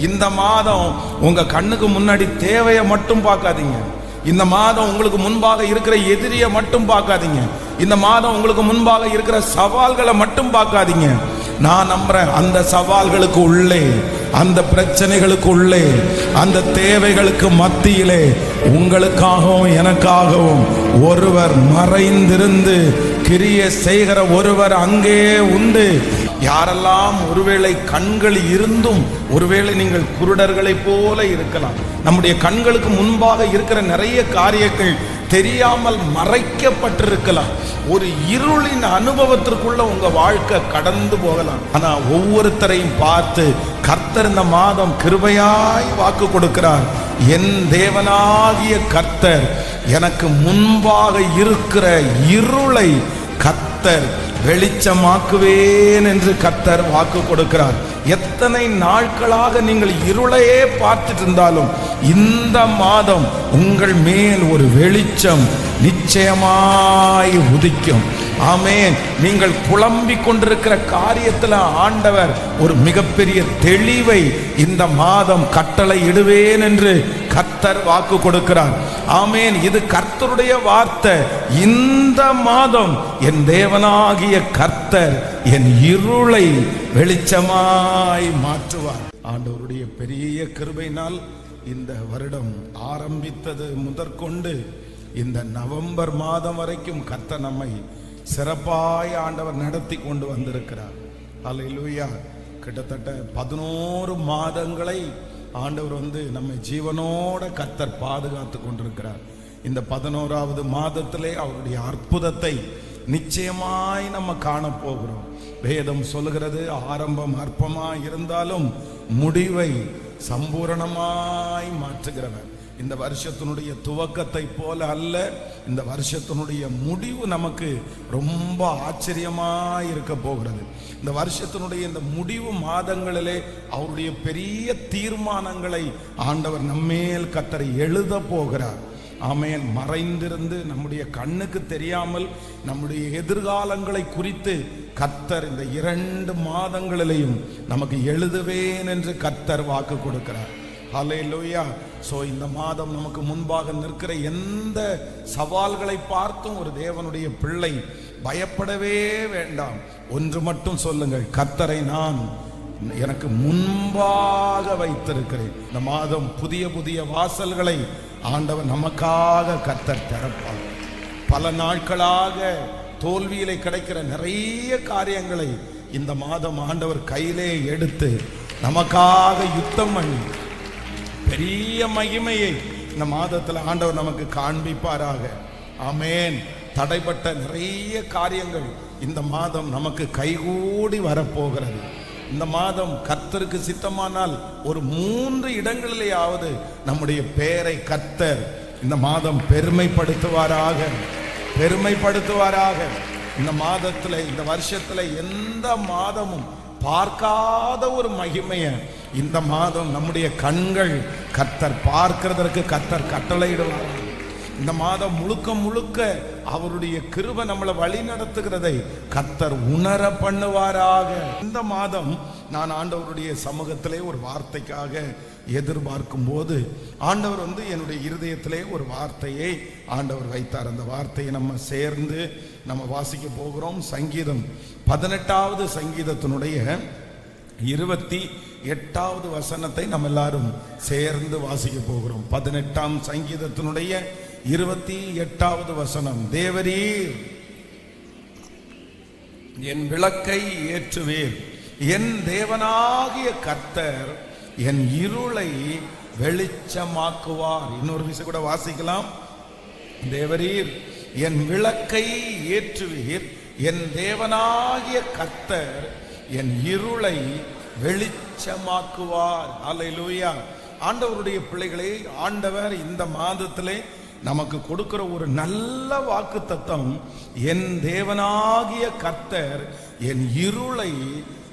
இந்த மாதம் உங்க கண்ணுக்கு முன்னாடி தேவையை மட்டும் பார்க்காதீங்க. இந்த மாதம் உங்களுக்கு முன்பாக இருக்கிற எதிரியை மட்டும் பார்க்காதீங்க. இந்த மாதம் உங்களுக்கு முன்பாக இருக்கிற சவால்களை மட்டும் பார்க்காதீங்க. நான் நம்புறேன், அந்த சவால்களுக்கு உள்ளே, அந்த பிரச்சனைகளுக்கு உள்ளே, அந்த தேவைகளுக்கு மத்தியிலே உங்களுக்காகவும் எனக்காகவும் ஒருவர் மறைந்திருந்து கிரியை செய்கிற ஒருவர் அங்கே உண்டு. யாரெல்லாம் ஒருவேளை கண்கள் இருந்தும் ஒருவேளை நீங்கள் குருடர்களை போல இருக்கலாம். நம்முடைய கண்களுக்கு முன்பாக இருக்கிற நிறைய காரியங்கள் தெரியாமல் மறைக்கப்பட்டிருக்கலாம். ஒரு இருளின் அனுபவத்திற்குள்ள உங்க வாழ்க்கை கடந்து போகலாம். ஆனா ஒவ்வொருத்தரையும் பார்த்து கர்த்தர் இந்த மாதம் கிருபையாய் வாக்கு கொடுக்கிறார். என் தேவனாகிய கர்த்தர் எனக்கு முன்பாக இருக்கிற இருளை கர்த்தர் வெளிச்சமாக்குவேன் என்று கர்த்தர் வாக்கு கொடுக்கிறார். எத்தனை நாட்களாக நீங்கள் இருளையே பார்த்துட்டு இருந்தாலும் இந்த மாதம் உங்கள் மேல் ஒரு வெளிச்சம் நிச்சயமாய் உதிக்கும். ஆமென். நீங்கள் புலம்பிக் கொண்டிருக்கிற காரியத்தில் ஆண்டவர் ஒரு மிகப்பெரிய தெளிவை இந்த மாதம் கட்டளை இடுவேன் என்று கர்த்தர் வாக்கு கொடுக்கிறார். ஆமென். இது கர்த்தருடைய வார்த்தை. இந்த மாதம் என் தேவனாகிய கர்த்தர் என் இருளை வெளிச்சமாய் மாற்றுவார். ஆண்டவருடைய பெரிய கிருபையினால் இந்த வருடம் ஆரம்பித்தது முதற்கொண்டு இந்த நவம்பர் மாதம் வரைக்கும் கர்த்தர் நம்மை சிறப்பாய் ஆண்டவர் நடத்தி கொண்டு வந்திருக்கிறார். அல்லேலூயா. கிட்டத்தட்ட 11 மாதங்களை ஆண்டவர் நம்மை ஜீவனோட கர்த்தர் பாதுகாத்து கொண்டிருக்கிறார். இந்த 11வது மாதத்திலே அவருடைய அற்புதத்தை நிச்சயமாய் நம்ம காணப்போகிறோம். வேதம் சொல்லுகிறது, ஆரம்பம் அற்பமாய் இருந்தாலும் முடிவை சம்பூரணமாய் மாற்றுகிறவர். இந்த வருஷத்தினுடைய துவக்கத்தை போல அல்ல, இந்த வருஷத்தினுடைய முடிவு நமக்கு ரொம்ப ஆச்சரியமாய் இருக்க போகிறது. இந்த வருஷத்தினுடைய இந்த முடிவு மாதங்களிலே அவருடைய பெரிய தீர்மானங்களை ஆண்டவர் நம்மேல் கர்த்தர் எழுத போகிறார். ஆமென். மறைந்திருந்து நம்முடைய கண்ணுக்கு தெரியாமல் நம்முடைய எதிர்காலங்களை குறித்து கர்த்தர் இந்த 2 மாதங்களிலேயும் நமக்கு எழுதுவேன் என்று கர்த்தர் வாக்கு கொடுக்கிறார். ஹல்லேலூயா. சோ இந்த மாதம் நமக்கு முன்பாக நிற்கிற எந்த சவால்களை பார்த்தும் ஒரு தேவனுடைய பிள்ளை பயப்படவே வேண்டாம். ஒன்று மட்டும் சொல்லுங்கள், கர்த்தரை நான் எனக்கு முன்பாக வைத்திருக்கிறேன். இந்த மாதம் புதிய புதிய வாசல்களை ஆண்டவர் நமக்காக கர்த்தர் திறப்பார். பல நாட்களாக தோல்வியிலே கிடைக்கிற நிறைய காரியங்களை இந்த மாதம் ஆண்டவர் கையிலே எடுத்து நமக்காக யுத்தம் பண்ணி பெரிய மகிமையை இந்த மாதத்தில் ஆண்டவர் நமக்கு காண்பிப்பாராக. ஆமென். தடைப்பட்ட நிறைய காரியங்கள் இந்த மாதம் நமக்கு கைகூடி வரப்போகிறது. இந்த மாதம் கர்த்தருக்கு சித்தமானால் ஒரு 3 இடங்களிலேயாவது நம்முடைய பெயரை கர்த்தர் இந்த மாதம் பெருமைப்படுத்துவாராக. இந்த மாதத்தில், இந்த வருஷத்துல எந்த மாதமும் பார்க்காத ஒரு மகிமையை இந்த மாதம் நம்முடைய கண்கள் கர்த்தர் பார்க்கிறதற்கு கர்த்தர் கட்டளையிடுவார். இந்த மாதம் முழுக்க முழுக்க அவருடைய கிருபை நம்மளை வழி நடத்துகிறதை கர்த்தர் உணர பண்ணுவாராக. இந்த மாதம் நான் ஆண்டவருடைய சமூகத்திலே ஒரு வார்த்தைக்காக எதிர்பார்க்கும் போது ஆண்டவர் என்னுடைய இருதயத்திலே ஒரு வார்த்தையை ஆண்டவர் வைத்தார். அந்த வார்த்தையை நம்ம சேர்ந்து நம்ம வாசிக்க போகிறோம். சங்கீதம் 18வது சங்கீதத்தினுடைய 28வது வசனத்தை நம்ம எல்லாரும் சேர்ந்து வாசிக்க போகிறோம். 18ஆம் சங்கீதத்தினுடைய 28வது வசனம். தேவரீர் என் விளக்கை ஏற்றுவீர், என் தேவனாகிய கர்த்தர் என் இருளை வெளிச்சமாக்குவார். இன்னொரு விஷயம் கூட வாசிக்கலாம். தேவரீர் என் விளக்கை ஏற்றுவீர், என் தேவனாகிய கர்த்தர் என் இருளை வெளிச்சமாக்குவார். அல்லேலூயா. ஆண்டவருடைய பிள்ளைகளே, ஆண்டவர் இந்த மாதத்திலே நமக்கு கொடுக்கிற ஒரு நல்ல வாக்குத்தத்தம், என் தேவனாகிய கர்த்தர் என் இருளை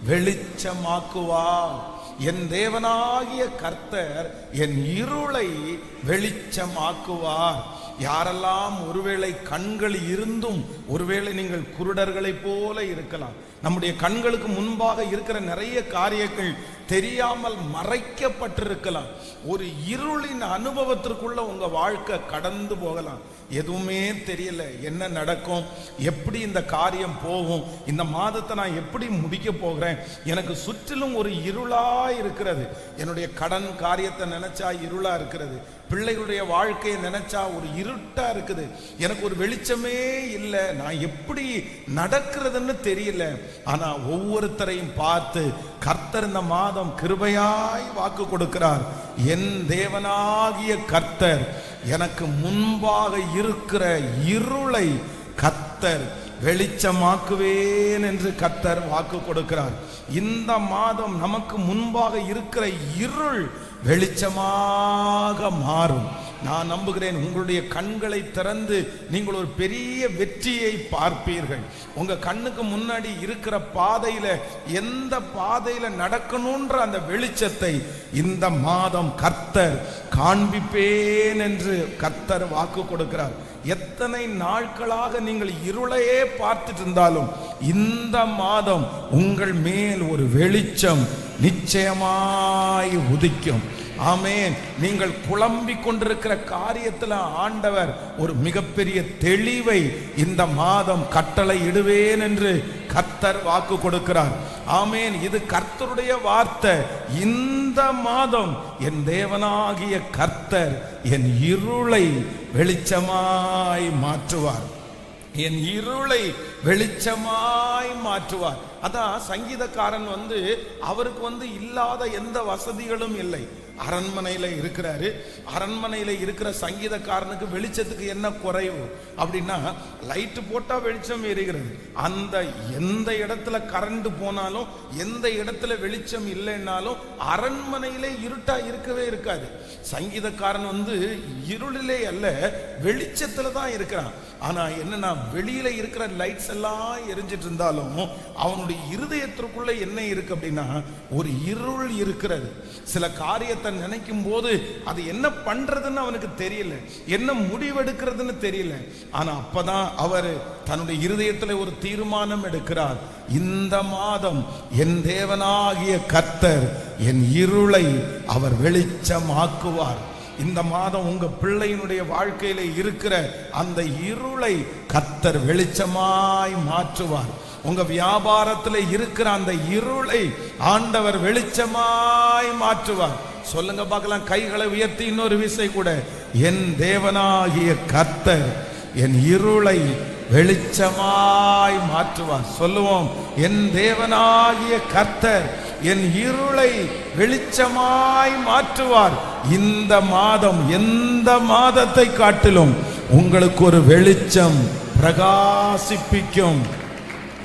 வெளிச்சமாக்குவார். என் தேவனாகிய கர்த்தர் என் இருளை வெளிச்சமாக்குவார். யாரெல்லாம் ஒருவேளை கண்கள் இருந்தும் ஒருவேளை நீங்கள் குருடர்களை போல இருக்கலாம். நம்முடைய கண்களுக்கு முன்பாக இருக்கிற நிறைய காரியங்கள் தெரியாமல் மறைக்கப்பட்டிருக்கலாம். ஒரு இருளின் அனுபவத்திற்குள்ள உங்க வாழ்க்கை கடந்து போகலாம். எதுவுமே தெரியல, என்ன நடக்கும், எப்படி இந்த காரியம் போகும், இந்த மாதத்தை நான் எப்படி முடிக்க போகிறேன், எனக்கு சுற்றிலும் ஒரு இருளா இருக்கிறது. என்னுடைய கடன் காரியத்தை நினைச்சா இருளா இருக்கிறது, பிள்ளைகளுடைய வாழ்க்கையை நினைச்சா ஒரு இருட்டா இருக்குது, எனக்கு ஒரு வெளிச்சமே இல்லை, நான் எப்படி நடக்கிறதுன்னு தெரியல. ஆனா ஒவ்வொருத்தரையும் பார்த்து கர்த்தர் இந்த மாதம் கிருபையாய் வாக்கு கொடுக்கிறார். என் தேவனாகிய கர்த்தர் எனக்கு முன்பாக இருக்கிற இருளை கர்த்தர் வெளிச்சமாக்குவேன் என்று கர்த்தர் வாக்கு கொடுக்கிறார். இந்த மாதம் நமக்கு முன்பாக இருக்கிற இருள் வெளிச்சமாக மாறும். நான் நம்புகிறேன் உங்களுடைய கண்களை திறந்து நீங்கள் ஒரு பெரிய வெற்றியை பார்ப்பீர்கள். உங்க கண்ணுக்கு முன்னாடி இருக்கிற பாதையில எந்த பாதையில நடக்கணும்ன்ற அந்த வெளிச்சத்தை இந்த மாதம் கர்த்தர் காண்பிப்பேன் என்று கர்த்தர் வாக்கு கொடுக்கிறார். எத்தனை நாட்களாக நீங்கள் இருளையே பார்த்துட்டு இருந்தாலும் இந்த மாதம் உங்கள் மேல் ஒரு வெளிச்சம் நிச்சயமாய் உதிக்கும். ஆமென். நீங்கள் குழம்பிக் கொண்டிருக்கிற காரியத்தில் ஆண்டவர் ஒரு மிகப்பெரிய தெளிவை இந்த மாதம் கட்டளை இடுவேன் என்று கர்த்தர் வாக்கு கொடுக்கிறார். ஆமென். இது கர்த்தருடைய வார்த்தை. இந்த மாதம் என் தேவனாகிய கர்த்தர் என் இருளை வெளிச்சமாய் மாற்றுவார். என் இருளை வெளிச்சமாய் மாற்றுவார். அதான் சங்கீதக்காரன் அவருக்கு இல்லாத எந்த வசதிகளும் இல்லை. அரண்மனையில இருக்கிறாரு. அரண்மனையில இருக்கிற சங்கீதக்காரனுக்கு வெளிச்சத்துக்கு என்ன குறைவு அப்படின்னா, லைட் போட்டா வெளிச்சம் எரிகிறது. அந்த எந்த இடத்துல கரண்ட் போனாலும் எந்த இடத்துல வெளிச்சம் இல்லைன்னாலும் அரண்மனையிலே இருட்டா இருக்கவே இருக்காது. சங்கீதக்காரன் இருளிலே அல்ல வெளிச்சத்துல தான் இருக்கிறான். ஆனா என்னன்னா, வெளியில இருக்கிற லைட்ஸ் எல்லாம் எரிஞ்சிட்டு இருந்தாலும் அவனுடைய இருதயத்திற்குள்ள என்ன இருக்கு அப்படின்னா ஒரு இருள் இருக்கிறது. சில காரியத்தை நினைக்கும் போது அது என்ன பண்றதுன்னு அவனுக்கு தெரியல, என்ன முடிவெடுக்கிறதுன்னு தெரியல. ஆனா அப்பதான் அவர் தன்னுடைய இருதயத்தில் ஒரு தீர்மானம் எடுக்கிறார். இந்த மாதம் என் தேவனாகிய கர்த்தர் என் இருளை அவர் வெளிச்சமாக்குவார். இந்த மாதம் உங்க பிள்ளையினுடைய வாழ்க்கையில இருக்கிற அந்த இருளை கர்த்தர் வெளிச்சமாய் மாற்றுவார். உங்க வியாபாரத்தில் இருக்கிற அந்த இருளை ஆண்டவர் வெளிச்சமாய் மாற்றுவார். சொல்லுங்க பார்க்கலாம், கைகளை உயர்த்தி இன்னொரு விசை கூட. என் தேவனாகிய கர்த்தர் என் இருளை வெளிச்சமாய் மாற்றுவார். சொல்லுவோம், என் தேவனாகிய கர்த்தர் என் இருளை வெளிச்சமாய் மாற்றுவார். இந்த மாதம் எந்த மாதத்தை காட்டிலும் உங்களுக்கு ஒரு வெளிச்சம் பிரகாசிப்பிக்கும்.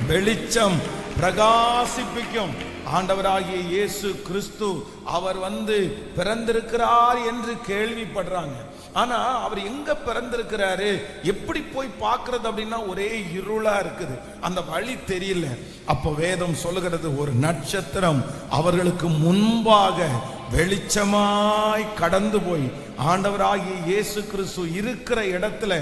வெளிச்சம் பிரகாசிப்பிக்கும். ஆண்டவராகிய இயேசு கிறிஸ்து அவர் பிறந்திருக்கிறார் என்று கேள்விப்படுறாங்க. ஆனா அவர் எங்க பிறந்திருக்கிறாரு, எப்படி போய் பார்க்கிறது அப்படின்னா ஒரே இருளா இருக்குது, அந்த வழி தெரியல. அப்போ வேதம் சொல்லுகிறது, ஒரு நட்சத்திரம் அவர்களுக்கு முன்பாக வெளிச்சமாய் கடந்து போய் ஆண்டவராகிய இயேசு கிறிஸ்து இருக்கிற இடத்துல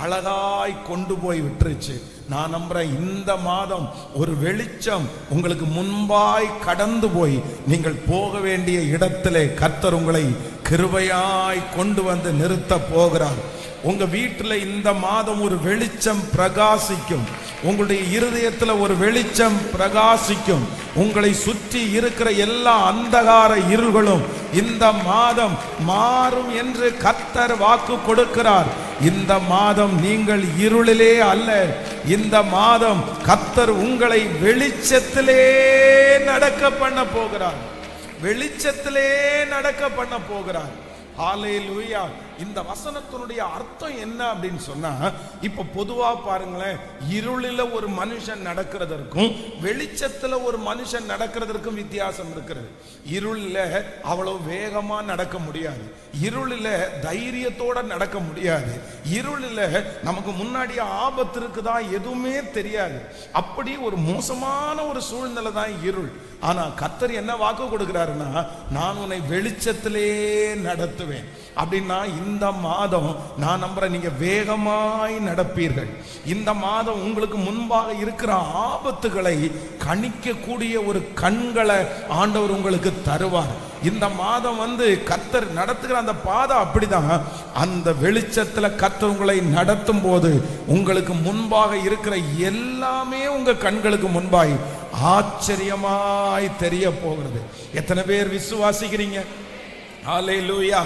அழகாய் கொண்டு போய் விட்டுருச்சு. நான் நம்புறேன் இந்த மாதம் ஒரு வெளிச்சம் உங்களுக்கு முன்பாய் கடந்து போய் நீங்கள் போக வேண்டிய இடத்திலே கர்த்தர் உங்களை கிருபையாய் கொண்டு நிறுத்த போகிறார். உங்க வீட்டில் இந்த மாதம் ஒரு வெளிச்சம் பிரகாசிக்கும். உங்களுடைய இருதயத்தில் ஒரு வெளிச்சம் பிரகாசிக்கும். உங்களை சுற்றி இருக்கிற எல்லா அந்தகார இருள்களும் இந்த மாதம் மாறும் என்று கர்த்தர் வாக்கு கொடுக்கிறார். இந்த மாதம் நீங்கள் இருளிலே அல்ல, இந்த மாதம் கர்த்தர் உங்களை வெளிச்சத்திலே நடக்க பண்ண போகிறார். வெளிச்சத்திலே நடக்க பண்ண போகிறார். ஹல்லேலூயா. இந்த வசனத்தினுடைய அர்த்தம் என்ன அப்படின்னு சொன்னா, இப்ப பொதுவா பாருங்களேன், இருளில ஒரு மனுஷன் நடக்கிறதற்கும் வெளிச்சத்துல ஒரு மனுஷன் நடக்கிறதற்கும் வித்தியாசம் இருக்கிறது. இருளில அவ்வளவு வேகமா நடக்க முடியாது, இருளில தைரியத்தோட நடக்க முடியாது, இருளில நமக்கு முன்னாடி ஆபத்து இருக்குதா எதுவுமே தெரியாது. அப்படி ஒரு மோசமான ஒரு சூழ்நிலை தான் இருள். ஆனா கர்த்தர் என்ன வாக்கு கொடுக்கிறாருன்னா, நான் உன்னை வெளிச்சத்திலே நடத்துவேன் அப்படின்னா இந்த மாதம் நான் நம்புறேன் நீங்க வேகமாய் நடப்பீர்கள். இந்த மாதம் உங்களுக்கு முன்பாக இருக்கிற ஆபத்துகளை கணிக்கக்கூடிய ஒரு கண்களை ஆண்டவர் உங்களுக்கு தருவார். இந்த மாதம் கர்த்தர் நடத்துகிற அந்த பாதை அப்படிதான். அந்த வெளிச்சத்துல கர்த்தர் உங்களை நடத்தும் போது உங்களுக்கு முன்பாக இருக்கிற எல்லாமே உங்க கண்களுக்கு முன்பாய் ஆச்சரியமாய் தெரிய போகிறது. எத்தனை பேர் விசுவாசிக்கிறீங்க? ஹல்லேலூயா.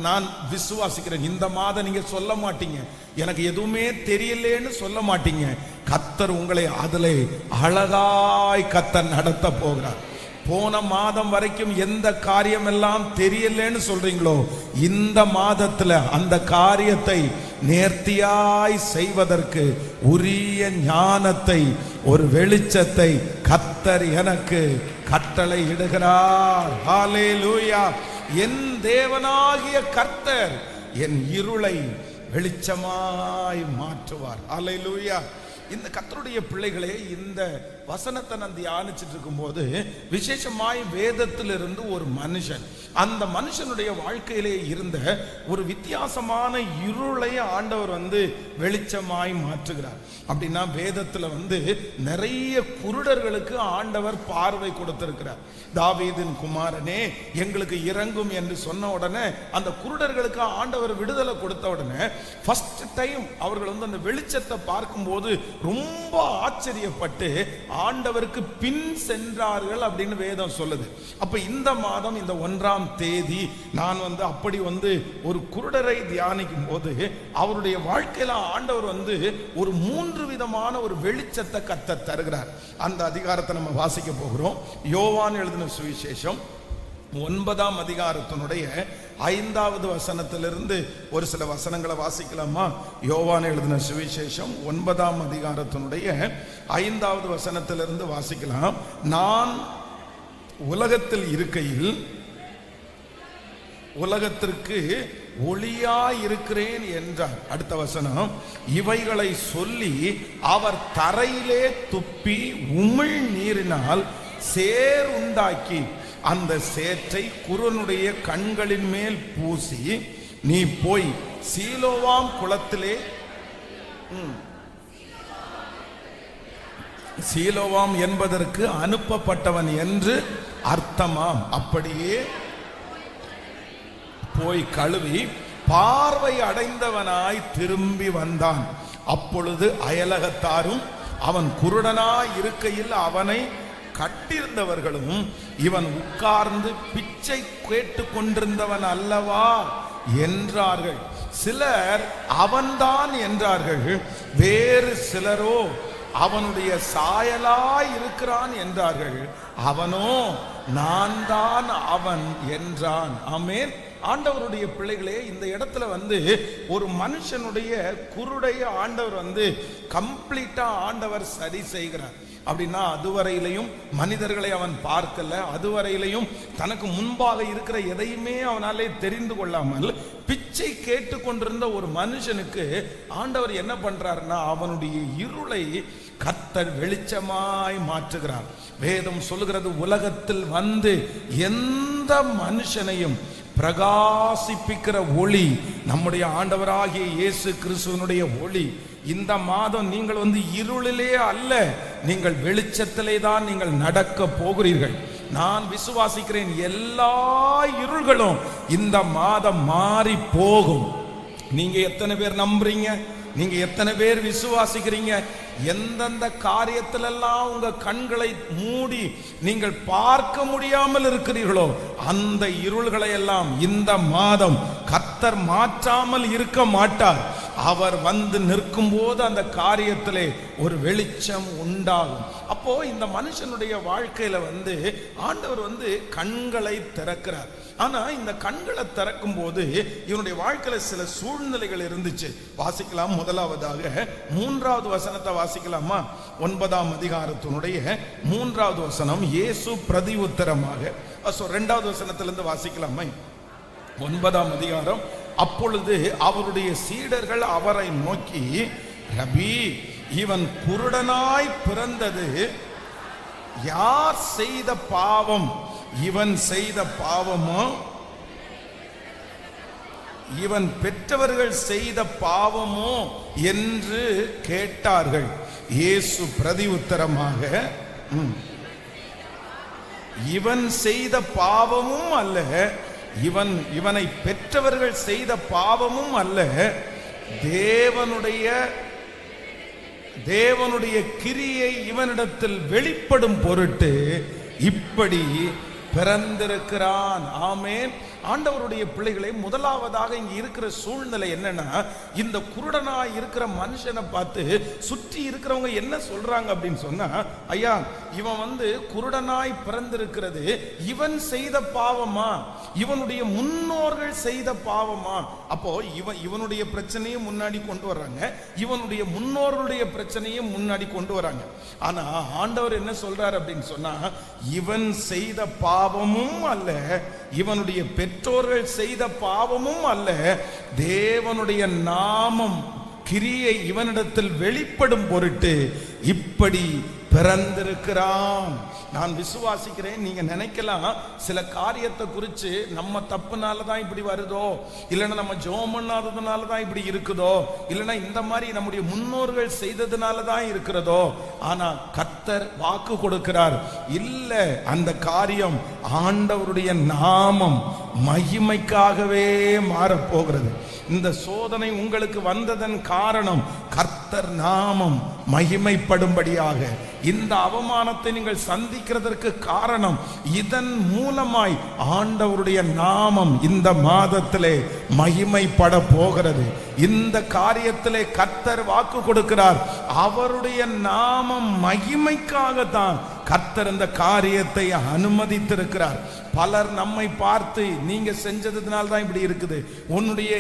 நான் விசுவாசிக்கிறேன். இந்த மாதம் நீங்க சொல்ல மாட்டீங்க எனக்கு எதுவுமே தெரியலேன்னு சொல்ல மாட்டீங்க. கர்த்தர் உங்களை அதிலே அழகாய் கர்த்தர் நடத்த போகிறார். போன மாதம் வரைக்கும் எந்த காரியம் எல்லாம் தெரியலன்னு சொல்றீங்களோ, இந்த மாதத்துல அந்த காரியத்தை நேர்த்தியாய் செய்வதற்கு உரிய ஞானத்தை, ஒரு வெளிச்சத்தை கர்த்தர் எனக்கு கட்டளை இடுகிறார். ஹல்லேலூயா. என் தேவனாகிய கர்த்தர் என் இருளை வெளிச்சமாய் மாற்றுவார். ஹல்லேலூயா. இந்த கர்த்தருடைய பிள்ளைகளே, இந்த வசனத்தை நான் தியானிச்சுட்டு இருக்கும் போது விசேஷமாய் வேதத்திலிருந்து ஒரு மனுஷன், அந்த மனுஷனுடைய வாழ்க்கையிலே இருந்த ஒரு வித்தியாசமான இருளை ஆண்டவர் வெளிச்சமாய் மாற்றுகிறார். அப்படின்னா வேதத்துல நிறைய குருடர்களுக்கு ஆண்டவர் பார்வை கொடுத்திருக்கிறார். தாவீதின் குமாரனே எங்களுக்கு இறங்கும் என்று சொன்ன உடனே அந்த குருடர்களுக்கு ஆண்டவர் விடுதலை கொடுத்த உடனே ஃபர்ஸ்ட் டைம் அவர்கள் அந்த வெளிச்சத்தை பார்க்கும்போது ரொம்ப ஆச்சரியப்பட்டு ஆண்டவருக்கு பின் சென்றார்கள் அப்படின்னு வேதம் சொல்லுது. அப்ப இந்த மாதம் இந்த 1ஆம் தேதி நான் அப்படி ஒரு குருடரை தியானிக்கும் போது அவருடைய வாழ்க்கையில ஆண்டவர் ஒரு 3 விதமான ஒரு வெளிச்சத்தை கர்த்தர் தருகிறார். அந்த அதிகாரத்தை நம்ம வாசிக்க போகிறோம். யோவான் எழுதின சுவிசேஷம் 9ஆம் அதிகாரத்தினுடைய 5வது வசனத்திலிருந்து ஒரு சில வசனங்களை வாசிக்கலாமா? யோவான் எழுதின சுவிசேஷம் 9ஆம் அதிகாரத்தினுடைய 5வது வசனத்திலிருந்து வாசிக்கலாம். நான் உலகத்தில் இருக்கையில் உலகத்திற்கு ஒளியாய் இருக்கிறேன் என்றார். அடுத்த வசனம், இவைகளை சொல்லி அவர் தரையிலே துப்பி உமிழ் நீரினால் சேர் உண்டாக்கி அந்த சேற்றை குருடனுடைய கண்களின் மேல் பூசி, நீ போய் சீலோவாம் குளத்திலே, சீலோவாம் என்பதற்கு அனுப்பப்பட்டவன் என்று அர்த்தமாம், அப்படியே போய் கழுவி பார்வை அடைந்தவனாய் திரும்பி வந்தான். அப்பொழுது அயலகத்தாரும் அவன் குருடனாய் இருக்கையில் அவனை கட்டிருந்தவர்களும், இவன் உட்கார்ந்து பிச்சை கேட்டு கொண்டிருந்தவன் அல்லவா என்றார்கள். சிலர் அவன்தான் என்றார்கள், வேறு சிலரோ அவனுடைய சாயலாய் இருக்கிறான் என்றார்கள். அவனோ நான் தான் அவன் என்றான். ஆமென். ஆண்டவருடைய பிள்ளைகளே, இந்த இடத்துல ஒரு மனுஷனுடைய குருடைய ஆண்டவர் கம்ப்ளீட்டா ஆண்டவர் சரி செய்கிறார். அப்படின்னா அதுவரையிலையும் மனிதர்களை அவன் பார்க்கல, அதுவரையிலையும் தனக்கு முன்பாக இருக்கிற எதையுமே அவனாலே தெரிந்து கொள்ளாமல் பிச்சை கேட்டு கொண்டிருந்த ஒரு மனுஷனுக்கு ஆண்டவர் என்ன பண்றாருன்னா அவனுடைய இருளை கர்த்தர் வெளிச்சமாய் மாற்றுகிறார். வேதம் சொல்லுகிறது, உலகத்தில் எந்த மனுஷனையும் பிரகாசிப்பிக்கிற ஒளி நம்முடைய ஆண்டவராகிய இயேசு கிறிஸ்துவனுடைய ஒளி. இந்த மாதம் நீங்கள் இருளிலே அல்ல, நீங்கள் வெளிச்சத்திலே தான் நீங்கள் நடக்க போகிறீர்கள். நான் விசுவாசிக்கிறேன், எல்லா இருள்களும் இந்த மாதம் மாறி போகும். நீங்க எத்தனை பேர் நம்புறீங்க? நீங்க எத்தனை பேர் விசுவாசிக்கிறீங்க? எந்தெந்த காரியத்திலெல்லாம் உங்க கண்களை மூடி நீங்கள் பார்க்க முடியாமல் இருக்கிறீர்களோ அந்த இருள்களை எல்லாம் இந்த மாதம் கர்த்தர் மாற்றாமல் இருக்க மாட்டார். அவர் நிற்கும் போது அந்த காரியத்திலே ஒரு வெளிச்சம் உண்டாகும். அப்போ இந்த மனுஷனுடைய வாழ்க்கையில ஆண்டவர் கண்களை திறக்கிறார். ஆனா இந்த கண்களை திறக்கும் போது இவனுடைய வாழ்க்கையில சில சூழ்நிலைகள் இருந்துச்சு. வாசிக்கலாம். முதலாவதாக 3வது வசனத்தை வாசிக்கலாமா? 9ஆம் அதிகாரத்தினுடைய 3வது வசனம். இயேசு பிரதி உத்தரமாக, 2வது வசனத்திலிருந்து வாசிக்கலாமா? 9ஆம் அதிகாரம். அப்பொழுது அவருடைய சீடர்கள் அவரை நோக்கி, ரபி, இவன் குருடனாய் பிறந்தது யார் செய்த பாவம்? இவன் செய்த பாவமோ இவன் பெற்றவர்கள் செய்த பாவமோ என்று கேட்டார்கள். இயேசு பிரதி உத்தரமாக, இவன் செய்த பாவமும் அல்ல, இவனை பெற்றவர்கள் செய்த பாவமும் அல்ல, தேவனுடைய கிரியை இவனிடத்தில் வெளிப்படும் பொருட்டு இப்படி பிறந்திருக்கிறான். ஆமென். ஆண்டவருடைய பிள்ளைகளை, முதலாவதாக இங்க இருக்கிற சூழ்நிலை என்னன்னா, இந்த குருடனாய் இருக்கிற மனுஷனை பார்த்து சுற்றி இருக்கிறவங்க என்ன சொல்றாங்க அப்படின்னு சொன்னா, ஐயா இவன் குருடனாய் பிறந்திருக்கிறது இவன் செய்த பாவமா, இவனுடைய முன்னோர்கள் செய்த பாவமா? அப்போ இவனுடைய பிரச்சனையும் முன்னாடி கொண்டு வர்றாங்க, இவனுடைய முன்னோர்களுடைய பிரச்சனையும் முன்னாடி கொண்டு வராங்க. ஆனா ஆண்டவர் என்ன சொல்றாரு அப்படின்னு சொன்னா, இவன் செய்த பாவமும் அல்ல, இவனுடைய பெற்றோர்கள் செய்த பாவமும் அல்ல, தேவனுடைய நாமம் கிரியை இவனிடத்தில் வெளிப்படும் பொருட்டு இப்படி பிறந்திருக்கிறான். நான் விசுவாசிக்கிறேன். நீங்க நினைக்கலாம், சில காரியத்தை குறித்து நம்ம தப்புனால தான் இப்படி வருதோ, இல்லைன்னா நம்ம ஜெபம் பண்ணாததுனால தான் இப்படி இருக்குதோ, இல்லைன்னா இந்த மாதிரி நம்முடைய முன்னோர்கள் செய்ததுனால தான் இருக்கிறதோ. ஆனா கர்த்தர் வாக்கு கொடுக்கிறார், இல்ல, அந்த காரியம் ஆண்டவருடைய நாமம் மகிமைக்காகவே மாறப்போகிறது. இந்த சோதனை உங்களுக்கு வந்ததன் காரணம் கர்த்தர் நாமம் மகிமைப்படும்படியாக. இந்த அவமானத்தை நீங்கள் சந்திக்கிறதற்கு காரணம், இதன் மூலமாய் ஆண்டவருடைய நாமம் இந்த மாதத்திலே மகிமைப்பட போகிறது. இந்த காரியத்திலே கர்த்தர் வாக்கு கொடுக்கிறார். அவருடைய நாமம் மகிமைக்காகத்தான் கர்த்தர் இந்த காரியத்தை அனுமதித்திருக்கிறார். பலர் நம்மை பார்த்து, நீங்க செஞ்சதுனால தான் இப்படி இருக்குது, உன்னுடைய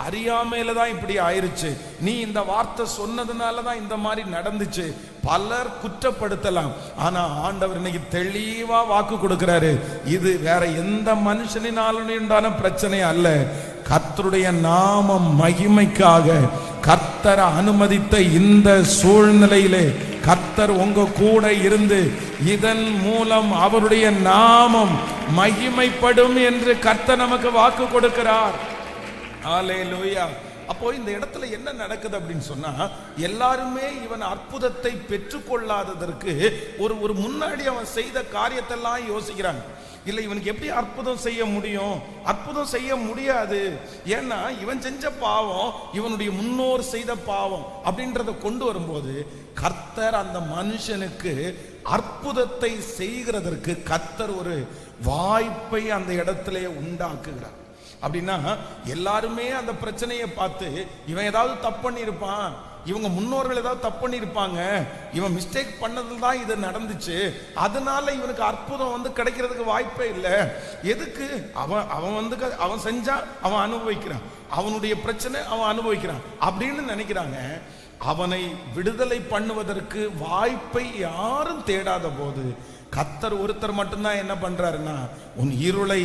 அறியாமையில தான் இப்படி ஆயிருச்சு, நீ இந்த வார்த்தை சொன்னதுனால தான் இந்த மாதிரி நடந்துச்சு, பலர் குற்றப்படுத்தலாம். ஆனா ஆண்டவர் இன்னைக்கு தெளிவா வாக்கு கொடுக்கிறாரு, இது வேற எந்த மனுஷனினாலும் உண்டான பிரச்சனை அல்ல, கர்த்தருடைய நாமம் மகிமைக்காக கர்த்தர் அனுமதித்த இந்த சூழ்நிலையிலே கர்த்தர் உங்க கூட இருந்து இதன் மூலம் அவருடைய நாமம் மகிமைப்படும் என்று கர்த்தர் நமக்கு வாக்கு கொடுக்கிறார். ஹல்லேலூயா. அப்போ இந்த இடத்துல என்ன நடக்குது அப்படின்னு சொன்னா, எல்லாருமே இவன் அற்புதத்தை பெற்றுக்கொள்ளாததற்கு ஒரு முன்னாடி அவன் செய்த காரியத்தெல்லாம் யோசிக்கிறாங்க. இல்லை, இவனுக்கு எப்படி அற்புதம் செய்ய முடியும்? அற்புதம் செய்ய முடியாது. ஏன்னா இவன் செஞ்ச பாவம் இவனுடைய முன்னோர் செய்த பாவம் அப்படின்றத கொண்டு வரும்போது கர்த்தர் அந்த மனுஷனுக்கு அற்புதத்தை செய்கிறதற்கு கர்த்தர் ஒரு வாய்ப்பை அந்த இடத்திலே உண்டாக்குகிறார். அப்படின்னா எல்லாருமே அந்த பிரச்சனையை பார்த்து, இவன் ஏதாவது தப்பு பண்ணியிருப்பான், இவங்க முன்னோர்கள் ஏதாவது தப்பு பண்ணியிருப்பாங்க, இவன் மிஸ்டேக் பண்ணதுல தான் இது நடந்துச்சு, அதனால இவனுக்கு அற்புதம் கிடைக்கிறதுக்கு வாய்ப்பே இல்லை. எதுக்கு? அவன் செஞ்சா அவன் அனுபவிக்கிறான், அவனுடைய பிரச்சனை அவன் அனுபவிக்கிறான் அப்படின்னு நினைக்கிறாங்க. அவனை விடுதலை பண்ணுவதற்கு வாய்ப்பை யாரும் தேடாத போது கர்த்தர் ஒருத்தர் மட்டும்தான் என்ன பண்றாருன்னா, உன் இருளை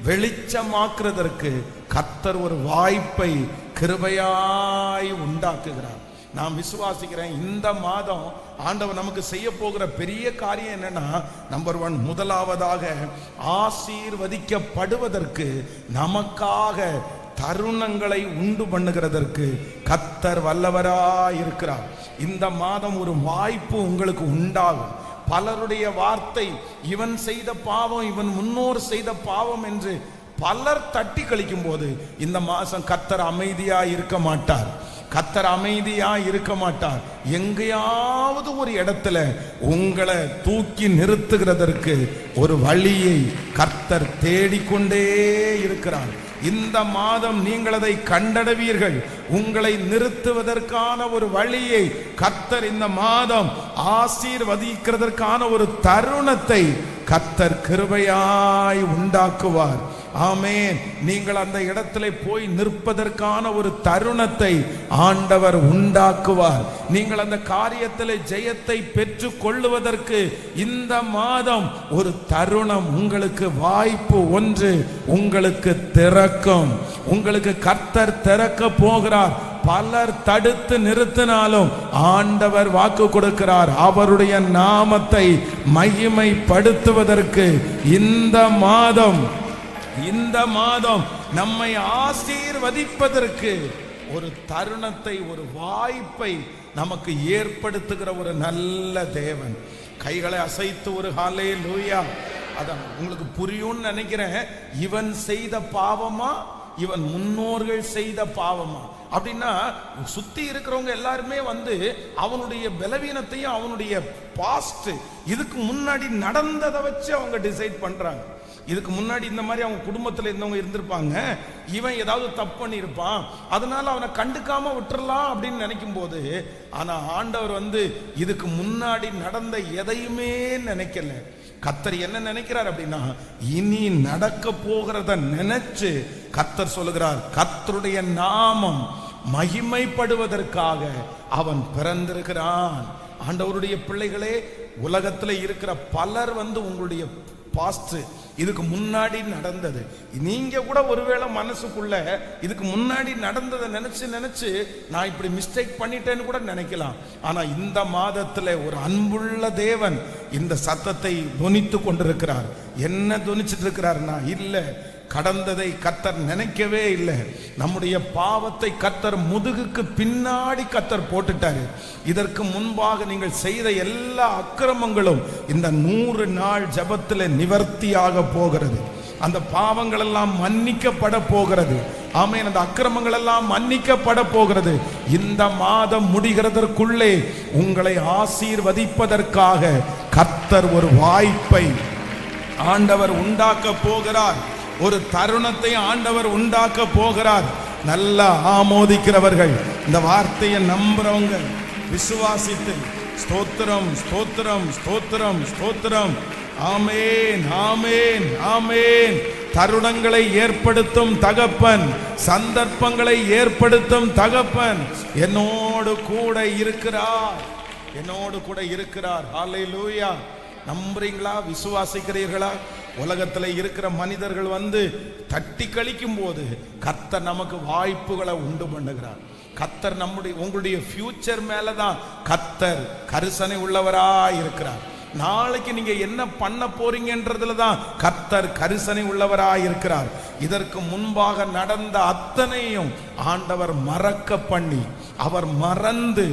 வெளிச்சமாக்குறதற்கு கர்த்தர் ஒரு வாய்ப்பை கிருபையாய் உண்டாக்குகிறார். நான் விசுவாசிக்கிறேன், இந்த மாதம் ஆண்டவர் நமக்கு செய்ய போகிற பெரிய காரியம் என்னன்னா, நம்பர் 1, முதலாவதாக ஆசீர்வதிக்கப்படுவதற்கு நமக்காக தருணங்களை உண்டு பண்ணுகிறதற்கு கர்த்தர் வல்லவராய் இருக்கிறார். இந்த மாதம் ஒரு வாய்ப்பு உங்களுக்கு உண்டாகும். பலருடைய வார்த்தை, இவன் செய்த பாவம், இவன் முன்னோர் செய்த பாவம் என்று பலர் தட்டி கழிக்கும் போது இந்த மாசம் கர்த்தர் அமைதியா இருக்க மாட்டார். கர்த்தர் அமைதியா இருக்க மாட்டார். எங்கேயாவது ஒரு இடத்துல உங்களை தூக்கி நிறுத்துகிறதற்கு ஒரு வழியை கர்த்தர் தேடிக்கொண்டே இருக்கிறார். இந்த மாதம் நீங்கள் அதை கண்டடைவீர்கள். உங்களை நிறுத்துவதற்கான ஒரு வழியை கர்த்தர் இந்த மாதம் ஆசீர்வதிக்கிறதற்கான ஒரு தருணத்தை கர்த்தர் கிருபையாய் உண்டாக்குவார். ஆமென். நீங்கள் அந்த இடத்துல போய் நிற்பதற்கான ஒரு தருணத்தை ஆண்டவர் உண்டாக்குவார். நீங்கள் அந்த காரியத்தில் ஜெயத்தை பெற்று கொள்ளுவதற்கு இந்த மாதம் ஒரு தருணம், உங்களுக்கு வாய்ப்பு ஒன்று உங்களுக்கு திறக்கும். உங்களுக்கு கர்த்தர் திறக்க போகிறார். பலர் தடுத்து நிறுத்தினாலும் ஆண்டவர் வாக்கு கொடுக்கிறார், அவருடைய நாமத்தை மகிமைப்படுத்துவதற்கு இந்த மாதம் நம்மை ஆசீர்வதிப்பதற்கு ஒரு தருணத்தை, ஒரு வாய்ப்பை நமக்கு ஏற்படுத்துகிற ஒரு நல்ல தேவன். கைகளை அசைத்து ஒரு ஹல்லேலூயா. அதான் உங்களுக்கு புரியும்னு நினைக்கிறேன். இவன் செய்த பாவமா, இவன் முன்னோர்கள் செய்த பாவமா அப்படின்னா, சுத்தி இருக்கிறவங்க எல்லாருமே அவனுடைய பலவீனத்தையும் அவனுடைய பாஸ்ட், இதுக்கு முன்னாடி நடந்ததை வச்சு அவங்க டிசைட் பண்றாங்க. இதுக்கு முன்னாடி இந்த மாதிரி அவங்க குடும்பத்தில் இருந்தவங்க இருந்திருப்பாங்க, இவன் ஏதாவது தப்பு பண்ணியிருப்பான், அதனால அவனை கண்டுக்காம விட்டுறலாம் அப்படின்னு நினைக்கும் போது, ஆனா ஆண்டவர் இதுக்கு முன்னாடி நடந்த எதையுமே நினைக்கல. கர்த்தர் என்ன நினைக்கிறார் அப்படின்னா, இனி நடக்க போகிறத நினைச்சு கர்த்தர் சொல்லுகிறார், கர்த்தருடைய நாமம் மகிமைப்படுவதற்காக அவன் பிறந்திருக்கிறான். ஆண்டவருடைய பிள்ளைகளே, உலகத்தில் இருக்கிற பலர் உங்களுடைய பாஸ்ட், இதுக்கு முன்னாடி நடந்தது, நீங்க கூட ஒருவேளை மனசுக்குள்ள இதுக்கு முன்னாடி நடந்ததை நினைச்சு நான் இப்படி மிஸ்டேக் பண்ணிட்டேன்னு கூட நினைக்கலாம். ஆனா இந்த மாதத்துல ஒரு அன்புள்ள தேவன் இந்த சத்தத்தை தொனித்து கொண்டிருக்கிறார். என்ன தொனிச்சிட்டு இருக்கிறார்னா, இல்ல கடந்ததை கர்த்தர் நினைக்கவே இல்லை. நம்முடைய பாவத்தை கர்த்தர் முதுகுக்கு பின்னாடி கர்த்தர் போட்டுட்டாரு. இதற்கு முன்பாக நீங்கள் செய்த எல்லா அக்கிரமங்களும் இந்த 100 நாள் ஜெபத்தில் நிவர்த்தியாக போகிறது. அந்த பாவங்கள் எல்லாம் மன்னிக்கப்பட போகிறது. ஆமென். அந்த அக்கிரமங்கள் எல்லாம் மன்னிக்கப்பட போகிறது. இந்த மாதம் முடிகிறதற்குள்ளே உங்களை ஆசீர்வதிப்பதற்காக கர்த்தர் ஒரு வாய்ப்பை ஆண்டவர் உண்டாக்க போகிறார். ஒரு தருணத்தை ஆண்டவர் உண்டாக்க போகிறார். நல்லா ஆமோதிக்கிறவர்கள், இந்த வார்த்தையை நம்புறவங்க, விசுவாசித்து ஸ்தோத்திரம் ஸ்தோத்திரம் ஸ்தோத்திரம் ஸ்தோத்திரம். ஆமேன் ஆமேன் ஆமேன். தருணங்களை ஏற்படுத்தும் தகப்பன், சந்தர்ப்பங்களை ஏற்படுத்தும் தகப்பன் என்னோடு கூட இருக்கிறார், என்னோடு கூட இருக்கிறார். ஹல்லேலூயா. நம்புறீங்களா? விசுவாசிக்கிறீர்களா? உலகத்தில் இருக்கிற மனிதர்கள் தட்டி கழிக்கும் போது கர்த்தர் நமக்கு வாய்ப்புகளை உண்டு பண்ணுகிறார். கர்த்தர் உங்களுடைய ஃபியூச்சர் மேலதான் கர்த்தர் கரிசனை உள்ளவராய் இருக்கிறார். நாளைக்கு நீங்க என்ன பண்ண போறீங்கன்றதுல தான் கர்த்தர் கரிசனை உள்ளவராய் இருக்கிறார். இதற்கு முன்பாக நடந்த அத்தனையும் ஆண்டவர் மறக்க பண்ணி, அவர் மறந்து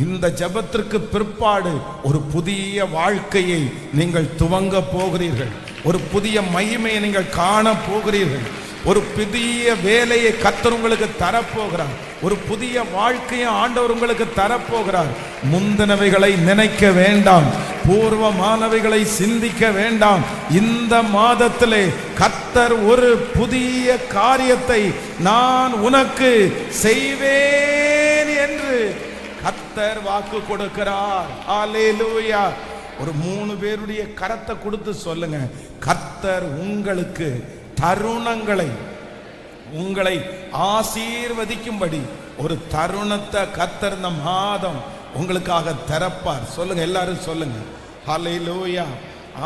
இந்த ஜெபத்திற்கு பிற்பாடு ஒரு புதிய வாழ்க்கையை நீங்கள் துவங்க போகிறீர்கள். ஒரு புதிய மகிமையை நீங்கள் காண போகிறீர்கள். ஒரு புதிய வேலையை கர்த்தர் உங்களுக்கு தரப்போகிறார். ஒரு புதிய வாழ்க்கையை ஆண்டவர் உங்களுக்கு தரப்போகிறார். முந்தினவைகளை நினைக்க வேண்டாம், பூர்வமானவைகளை சிந்திக்க வேண்டாம். இந்த மாதத்திலே கர்த்தர் ஒரு புதிய காரியத்தை நான் உனக்கு செய்வேன் என்று கர்த்தர் வாக்கு கொடுக்கிறார். ஹல்லேலூயா. ஒரு 3 பேருடைய கரத்தை கொடுத்து சொல்லுங்க, கர்த்தர் உங்களுக்கு தருணங்களை, உங்களை ஆசீர்வதிக்கும்படி ஒரு தருணத்தை கர்த்தர் இந்த மாதம் உங்களுக்காக திறப்பார். சொல்லுங்க, எல்லாரும் சொல்லுங்க. ஹல்லேலூயா.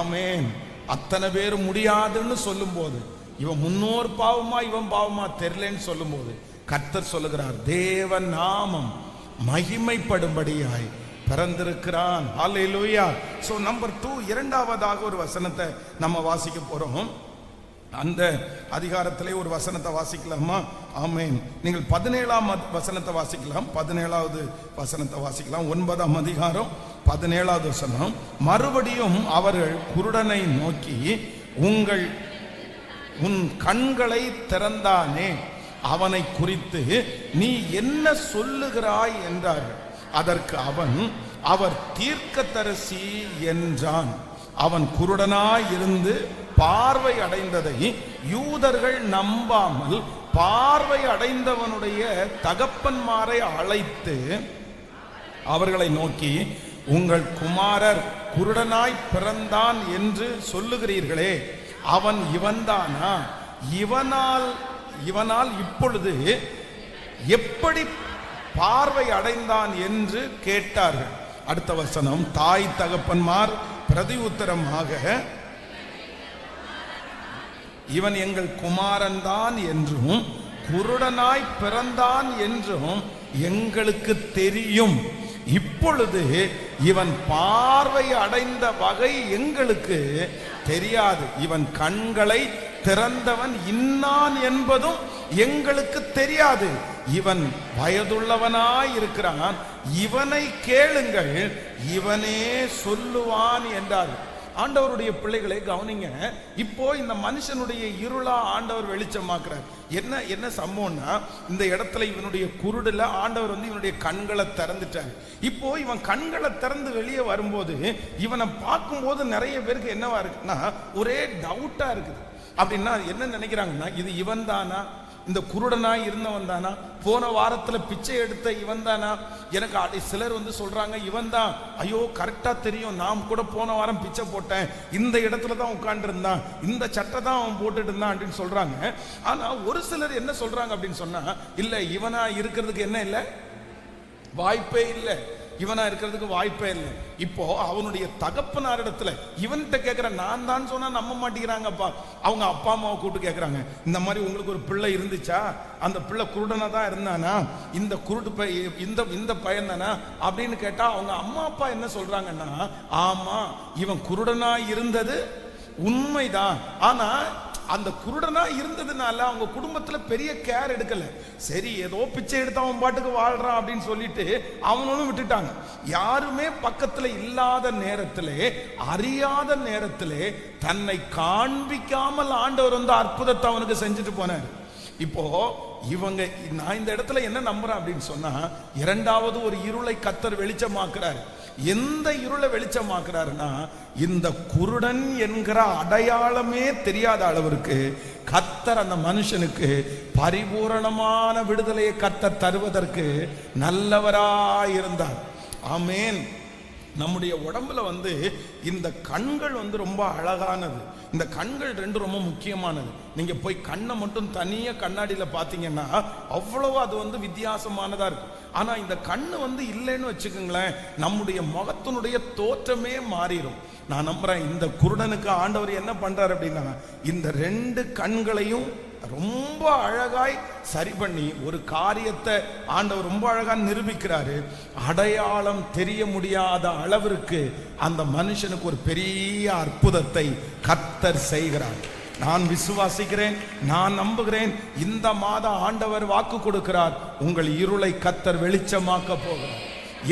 ஆமென். அத்தனை பேர் முடியாதுன்னு சொல்லும் போது, இவன் முன்னோர் பாவமா இவன் பாவமா தெரியலன்னு சொல்லும் போது கர்த்தர் சொல்லுகிறார், தேவன் நாமம் மகிமைப்படும்படியாய் பிறந்திருக்கிறான். ஹல்லேலூயா. சோ நம்பர் 2, இரண்டாவதாக ஒரு வசனத்தை நம்ம வாசிக்க போறோம். அந்த அதிகாரத்திலே ஒரு வசனத்தை வாசிக்கலாமா? ஆமென். நீங்கள் 17ஆம் வசனத்தை வாசிக்கலாம். 17வது வசனத்தை வாசிக்கலாம். 9ஆம் அதிகாரம் 17வது வசனம். மறுபடியும் அவர்கள் குருடனை நோக்கி, உன் கண்களை திறந்தானே, அவனை குறித்து நீ என்ன சொல்லுகிறாய் என்றார்கள். அதற்கு அவன், அவர் தீர்க்கதரிசி என்றான். அவன் குருடனாய் இருந்து பார்வை அடைந்ததை யூதர்கள் நம்பாமல் பார்வை அடைந்தவனுடைய தகப்பன்மாரை அழைத்து அவர்களை நோக்கி, உங்கள் குமாரர் குருடனாய் பிறந்தான் என்று சொல்லுகிறீர்களே, அவன் இவன்தானா? இவனால் இப்பொழுது எப்படி பார்வை அடைந்தான் என்று கேட்டார்கள். அடுத்த வசனம். தாய் தகப்பன்மார் பிரதி உத்தரமாக, இவன் எங்கள் குமாரன் தான் என்றும் குருடனாய் பிறந்தான் என்றும் எங்களுக்கு தெரியும். இப்பொழுது இவன் பார்வை அடைந்த வகை எங்களுக்கு தெரியாது. இவன் கண்களை திறந்தவன் இன்னான் என்பதும் எங்களுக்கு தெரியாது. இவன் வயதுள்ளவனாய் இருக்கிறான், இவனை கேளுங்கள், இவனே சொல்லுவான் என்றார். ஆண்டவருடைய பிள்ளைகளை கவனிங்க. இப்போ இந்த மனுஷனுடைய இருளா ஆண்டவர் வெளிச்சமாக்குறார். என்ன சம்பவம்னா, இந்த இடத்துல இவனுடைய குருடுல ஆண்டவர் இவனுடைய கண்களை திறந்துட்டார். இப்போ இவன் கண்களை திறந்து வெளியே வரும்போது இவனை பார்க்கும்போது நிறைய பேருக்கு என்னவா இருக்குன்னா ஒரே டவுட்டா இருக்குது. அப்படின்னா என்ன நினைக்கிறாங்கன்னா, இது இவன் தானா, இந்த குருடனா இருந்தவன் தானா, போன வாரத்துல பிச்சை எடுத்த இவன் தானா? எனக்கு சிலர் சொல்றாங்க இவன் தான், ஐயோ கரெக்டா தெரியும், நான் கூட போன வாரம் பிச்சை போட்டேன், இந்த இடத்துல தான் உட்கார்ந்து இருந்தான், இந்த சட்டை தான் அவன் போட்டுட்டு இருந்தான் அப்படின்னு சொல்றாங்க. ஆனா ஒரு சிலர் என்ன சொல்றாங்க அப்படின்னு சொன்னா, இல்ல இவனா இருக்கிறதுக்கு என்ன இல்லை, வாய்ப்பே இல்லை, இவனா இருக்கிறதுக்கு வாய்ப்பே இல்லை. இப்போ அவனுடைய தகப்பனாரிடத்துல இவன்கிட்ட கேட்கிற, நான் தான் சொன்னா நம்ப மாட்டேங்கிறாங்கப்பா. அவங்க அப்பா அம்மாவை கூப்பிட்டு கேட்கறாங்க, இந்த மாதிரி உங்களுக்கு ஒரு பிள்ளை இருந்துச்சா, அந்த பிள்ளை குருடனா தான் இருந்தானா, இந்த குருடு இந்த பையன் தானா அப்படின்னு கேட்டா அவங்க அம்மா அப்பா என்ன சொல்றாங்கன்னா, ஆமா இவன் குருடனா இருந்தது உண்மைதான், ஆனா அந்த குருடனா இருந்ததுனால அவங்க குடும்பத்துல பெரிய கேர் எடுக்கல. சரி ஏதோ பிச்சை எடுத்து அவன் பாட்டுக்கு வாழ்றான் அப்படின்னு சொல்லிட்டு அவனும் விட்டுட்டாங்க. யாருமே பக்கத்துல இல்லாத நேரத்திலே, அறியாத நேரத்திலே தன்னை காண்பிக்காமல் ஆண்டவர் அற்புதத்தை அவனுக்கு செஞ்சுட்டு போனார். இப்போ இவங்க, நான் இந்த இடத்துல என்ன நம்புறேன் அப்படின்னு சொன்னா, இரண்டாவது ஒரு இருளை கர்த்தர் வெளிச்சமாக்குறாரு. எந்த இருளை வெளிச்சமாக்குறாருன்னா, இந்த குருடன் என்கிற அடையாளமே தெரியாத அளவிற்கு கர்த்தர் அந்த மனுஷனுக்கு பரிபூரணமான விடுதலையை கர்த்தர் தருவதற்கு நல்லவராயிருந்தார். ஆமேன். நம்முடைய உடம்புல இந்த கண்கள் ரொம்ப அழகானது. இந்த கண்கள் ரெண்டு ரொம்ப முக்கியமானது. நீங்க போய் கண்ணை மட்டும் தனியா கண்ணாடியில பாத்தீங்கன்னா அவ்வளவு அது வித்தியாசமானதா இருக்கும். ஆனா இந்த கண்ணு இல்லைன்னு வச்சுக்கோங்களேன், நம்முடைய முகத்தினுடைய தோற்றமே மாறிடும். நான் நம்புறேன் இந்த குருடனுக்கு ஆண்டவர் என்ன பண்றாரு அப்படின்னா, இந்த ரெண்டு கண்களையும் ரொம்ப அழகாய் சரி பண்ணி ஒரு காரியத்தை ஆண்டவர் ரொம்ப அழகா நிரூபிக்கிறாரு. அடையாளம் தெரிய முடியாத அளவிற்கு அந்த மனுஷனுக்கு ஒரு பெரிய அற்புதத்தை கர்த்தர் செய்கிறார். நான் விசுவாசிக்கிறேன், நான் நம்புகிறேன். இந்த மாதம் ஆண்டவர் வாக்கு கொடுக்கிறார், உங்கள் இருளை கர்த்தர் வெளிச்சமாக்க போகிறார்.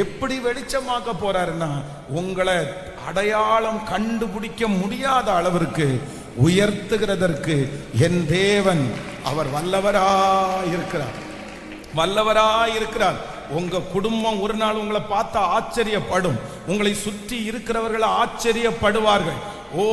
எப்படி வெளிச்சமாக்க போறாருன்னா, உங்களை அடையாளம் கண்டுபிடிக்க முடியாத அளவிற்கு உயர்த்துகிறதற்கு என் தேவன் அவர் வல்லவராயிருக்கிறார், வல்லவராயிருக்கிறார். உங்க குடும்பம் ஒரு நாள் உங்களை பார்த்து ஆச்சரியப்படும், உங்களை சுற்றி இருக்கிறவர்கள் ஆச்சரியப்படுவார்கள். ஓ,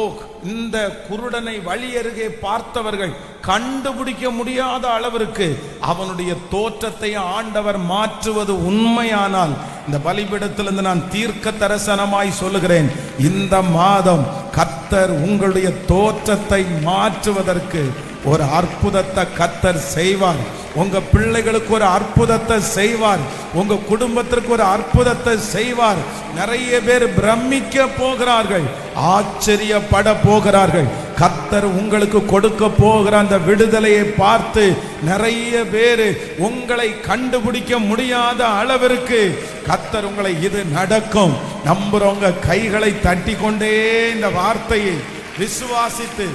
இந்த குருடனை வழி அருகே பார்த்தவர்கள் கண்டுபிடிக்க முடியாத அளவிற்கு அவனுடைய தோற்றத்தை ஆண்டவர் மாற்றுவது உண்மையானால், இந்த பலிபீடத்திலிருந்து நான் தீர்க்க தரிசனமாய் சொல்லுகிறேன், இந்த மாதம் கர்த்தர் உங்களுடைய தோற்றத்தை மாற்றுவதற்கு ஒரு அற்புதத்தை கர்த்தர் செய்வார். உங்க பிள்ளைகளுக்கு ஒரு அற்புதத்தை செய்வார், உங்க குடும்பத்திற்கு ஒரு அற்புதத்தை செய்வார். நிறைய பேர் பிரமிக்க போகிறார்கள், ஆச்சரியப்பட போகிறார்கள். கர்த்தர் உங்களுக்கு கொடுக்க போகிற அந்த விடுதலையை பார்த்து நிறைய பேர் உங்களை கண்டுபிடிக்க முடியாத அளவிற்கு கர்த்தர் உங்களை, இது நடக்கும் நம்புறவங்க கைகளை தட்டி கொண்டே இந்த வார்த்தையை விசுவாசித்து,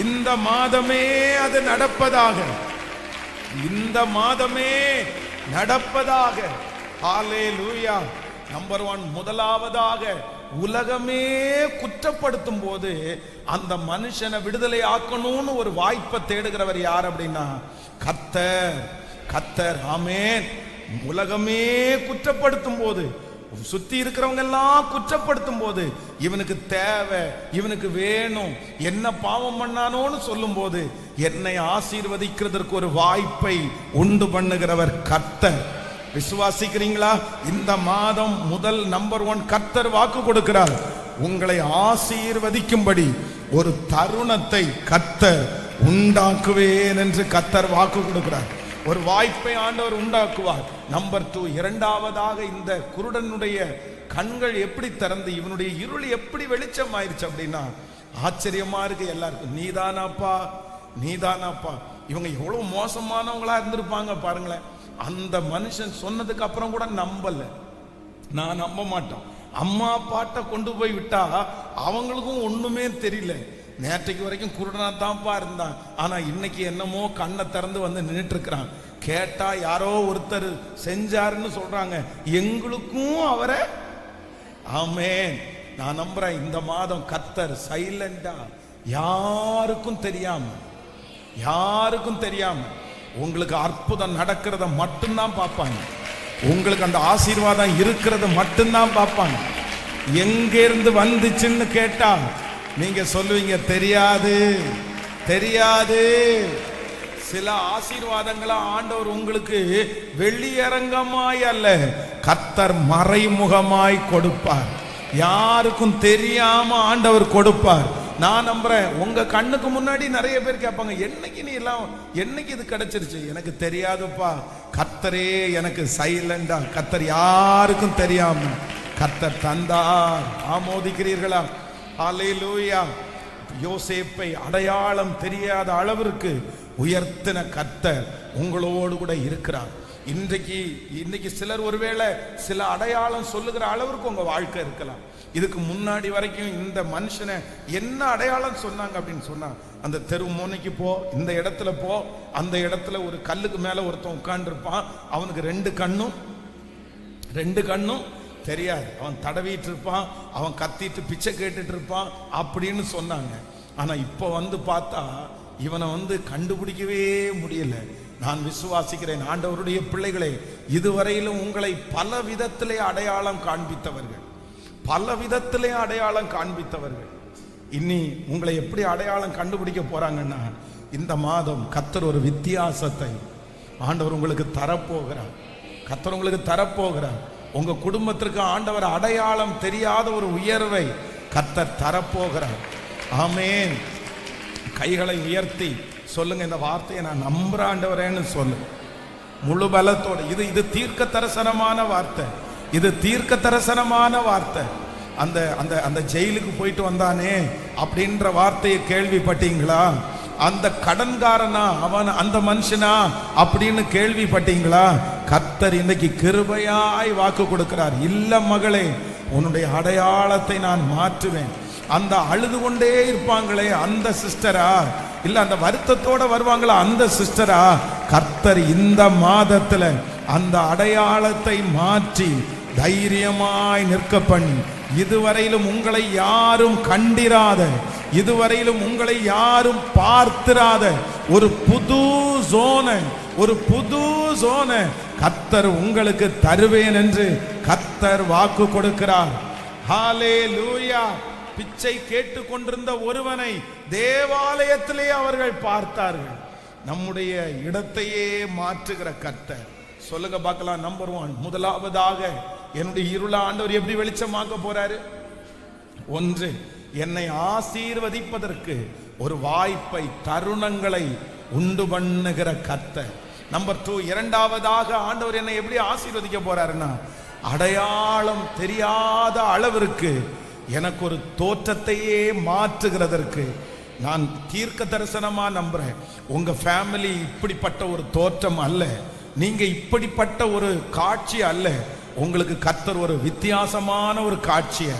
இந்த மாதமே அது நடப்பதாக, இந்த மாதமே நடப்பதாக. ஹல்லேலூயா. நம்பர் 1, முதலாவதாக உலகமே குற்றப்படுத்தும் போது அந்த மனுஷனை விடுதலை ஆக்கணும்னு ஒரு வாய்ப்பை தேடுகிறவர் யார் அப்படின்னா கர்த்தர். கர்த்தர். ஆமென். உலகமே குற்றப்படுத்தும் போது, சுத்தி இருக்கிறவங்க எல்லாம் குற்றப்படுத்தும் போது, இவனுக்கு தேவை, இவனுக்கு வேணும், என்ன பாவம் பண்ணானோன்னு சொல்லும் போது என்னை ஆசீர்வதிக்கிறதற்கு ஒரு வாய்ப்பை உண்டு பண்ணுகிறவர் கர்த்தர். விசுவாசிக்கிறீங்களா? இந்த மாதம் முதல் நம்பர் 1 கர்த்தர் வாக்கு கொடுக்கிறார், உங்களை ஆசீர்வதிக்கும்படி ஒரு தருணத்தை கர்த்தர் உண்டாக்குவேன் என்று கர்த்தர் வாக்கு கொடுக்கிறார். ஒரு வாய்ப்பை ஆண்டவர் உண்டாக்குவார். நம்பர் 2, இரண்டாவதாக இந்த குருடனுடைய கண்கள் எப்படி திறந்து இவனுடைய இருள் எப்படி வெளிச்சம் ஆயிருச்சு அப்படின்னா, ஆச்சரியமா இருக்கு எல்லாருக்கும். நீதானாப்பா, நீதானாப்பா. இவங்க எவ்வளவு மோசமானவங்களா இருந்திருப்பாங்க பாருங்களேன். அந்த மனுஷன் சொன்னதுக்கு அப்புறம் கூட நம்பல. நான் நம்ப மாட்டோம். அம்மா அப்பாட்ட கொண்டு போய் விட்டா அவங்களுக்கும் ஒண்ணுமே தெரியல. நேற்றைக்கு வரைக்கும் குருடனா தான்ப்பா இருந்தான், ஆனா இன்னைக்கு என்னமோ கண்ணை திறந்து வந்து நின்றுட்டு இருக்கிறான். கேட்டா யாரோ ஒருத்தர் செஞ்சாருன்னு சொல்றாங்க, எங்களுக்கும் அவரை. ஆமென். நான் நம்புறேன் இந்த மாதம் கர்த்தர் சைலண்டா யாருக்கும் தெரியாம உங்களுக்கு அற்புதம் நடக்கிறத மட்டும்தான் பார்ப்பாங்க. உங்களுக்கு அந்த ஆசீர்வாதம் இருக்கிறத மட்டும்தான் பார்ப்பாங்க. எங்க இருந்து வந்துச்சுன்னு கேட்டா நீங்க சொல்லுவீங்க தெரியாது. சில ஆசீர்வாதங்களை ஆண்டவர் உங்களுக்கு வெளியரங்கமாய் அல்ல, கர்த்தர் மறைமுகமாய் கொடுப்பார். யாருக்கும் தெரியாம ஆண்டவர் கொடுப்பார். நான் நம்புறேன் உங்க கண்ணுக்கு முன்னாடி நிறைய பேர் கேட்பாங்க, என்னைக்கு இது கிடைச்சிருச்சு? எனக்கு தெரியாதுப்பா, கர்த்தரே எனக்கு சைலண்டா, கர்த்தர் யாருக்கும் தெரியாம கர்த்தர் தந்தார். ஆமோதிக்கிறீர்களா? ஹல்லேலூயா. யோசேப்பை அடையாளம் தெரியாத அளவிற்கு உயர்த்தின கர்த்தர் உங்களோடு கூட இருக்கிறார். இன்னைக்கு சிலர் ஒருவேளை சில அடையாளம் சொல்லுகிற அளவிற்கு உங்க வாழ்க்கை இருக்கலாம். இதுக்கு முன்னாடி வரைக்கும் இந்த மனுஷனை என்ன அடையாளம் சொன்னாங்க அப்படின்னு சொன்னா, அந்த தெரு முனைக்கு போ, இந்த இடத்துல போ, அந்த இடத்துல ஒரு கல்லுக்கு மேல ஒருத்தன் உட்கார்ந்து இருப்பான், அவனுக்கு ரெண்டு கண்ணும் தெரியாது, அவன் தடவிட்டு இருப்பான், அவன் கத்திட்டு பிச்சை கேட்டுட்டு இருப்பான் அப்படின்னு சொன்னாங்க. ஆனா இப்ப வந்து பார்த்தா இவனை கண்டுபிடிக்கவே முடியல. நான் விசுவாசிக்கிறேன் ஆண்டவருடைய பிள்ளைகளே, இதுவரையிலும் உங்களை பல விதத்திலே அடையாளம் காண்பித்தவர்கள் இனி உங்களை எப்படி அடையாளம் கண்டுபிடிக்க போறாங்கன்னா, இந்த மாதம் கர்த்தர் ஒரு வித்தியாசத்தை ஆண்டவர் உங்களுக்கு தரப்போகிறார். உங்க குடும்பத்திற்கு ஆண்டவர் அடையாளம் தெரியாத ஒரு உயர்வை கர்த்தர் தரப்போகிறார். ஆமென். கைகளை உயர்த்தி சொல்லுங்க, இந்த வார்த்தையை நான் நம்புற ஆண்டவரேன்னு சொல்லு முழு பலத்தோடு. இது தீர்க்க தரிசனமான வார்த்தை. அந்த ஜெயிலுக்கு போயிட்டு வந்தானே அப்படின்ற வார்த்தையை கேள்விப்பட்டீங்களா? அந்த கடன்காரனா அவன் அந்த மனுஷனா அப்படின்னு கேள்விப்பட்டீங்களா? கர்த்தர் இன்னைக்கு கிருபையாய் வாக்கு கொடுக்கிறார். இல்ல மகளே, உன்னுடைய அடையாளத்தை நான் மாற்றுவேன். அந்த அழுது கொண்டே இருப்பாங்களே அந்த சிஸ்டரா, இல்ல அந்த வருத்தத்தோட வருவாங்களா அந்த சிஸ்டரா, கர்த்தர் இந்த மாதத்துல அந்த அடையாளத்தை மாற்றி தைரியமாய் நிற்க பண்ணி, இதுவரையிலும் உங்களை யாரும் கண்டிராத, இதுவரையிலும் உங்களை யாரும் பார்த்திராத ஒரு புது ஜோனை கர்த்தர் உங்களுக்கு தருவேன் என்று கர்த்தர் வாக்கு கொடுக்கிறார். ஹல்லேலூயா. பிச்சை கேட்டுக் கொண்டிருந்த ஒருவனை தேவாலயத்திலே அவர்கள் பார்த்தார்கள். நம்முடைய இடத்தையே மாற்றுகிற கர்த்தர். சொல்லுங்க பார்க்கலாம். நம்பர் 1, முதலாவதாக என்னுடைய இருள ஆண்டவர் எப்படி வெளிச்சமாக்க போறாரு? 1, என்னை ஆசீர்வதிப்பதற்கு ஒரு வாய்ப்பை, தருணங்களை உண்டு பண்ணுகிற கர்த்தர். நம்பர் 2, இரண்டாவதாக ஆண்டவர் என்னை எப்படி ஆசீர்வதிக்க போறாருன்னா, அடையாளம் தெரியாத அளவிற்கு எனக்கு ஒரு தோற்றத்தையே மாற்றுகிறதற்கு நான் தீர்க்க தரிசனமா நம்புறேன். உங்க ஃபேமிலி இப்படிப்பட்ட ஒரு தோற்றம் அல்ல, நீங்க இப்படிப்பட்ட ஒரு காட்சி அல்ல. உங்களுக்கு கர்த்தர் ஒரு வித்தியாசமான ஒரு காட்சியை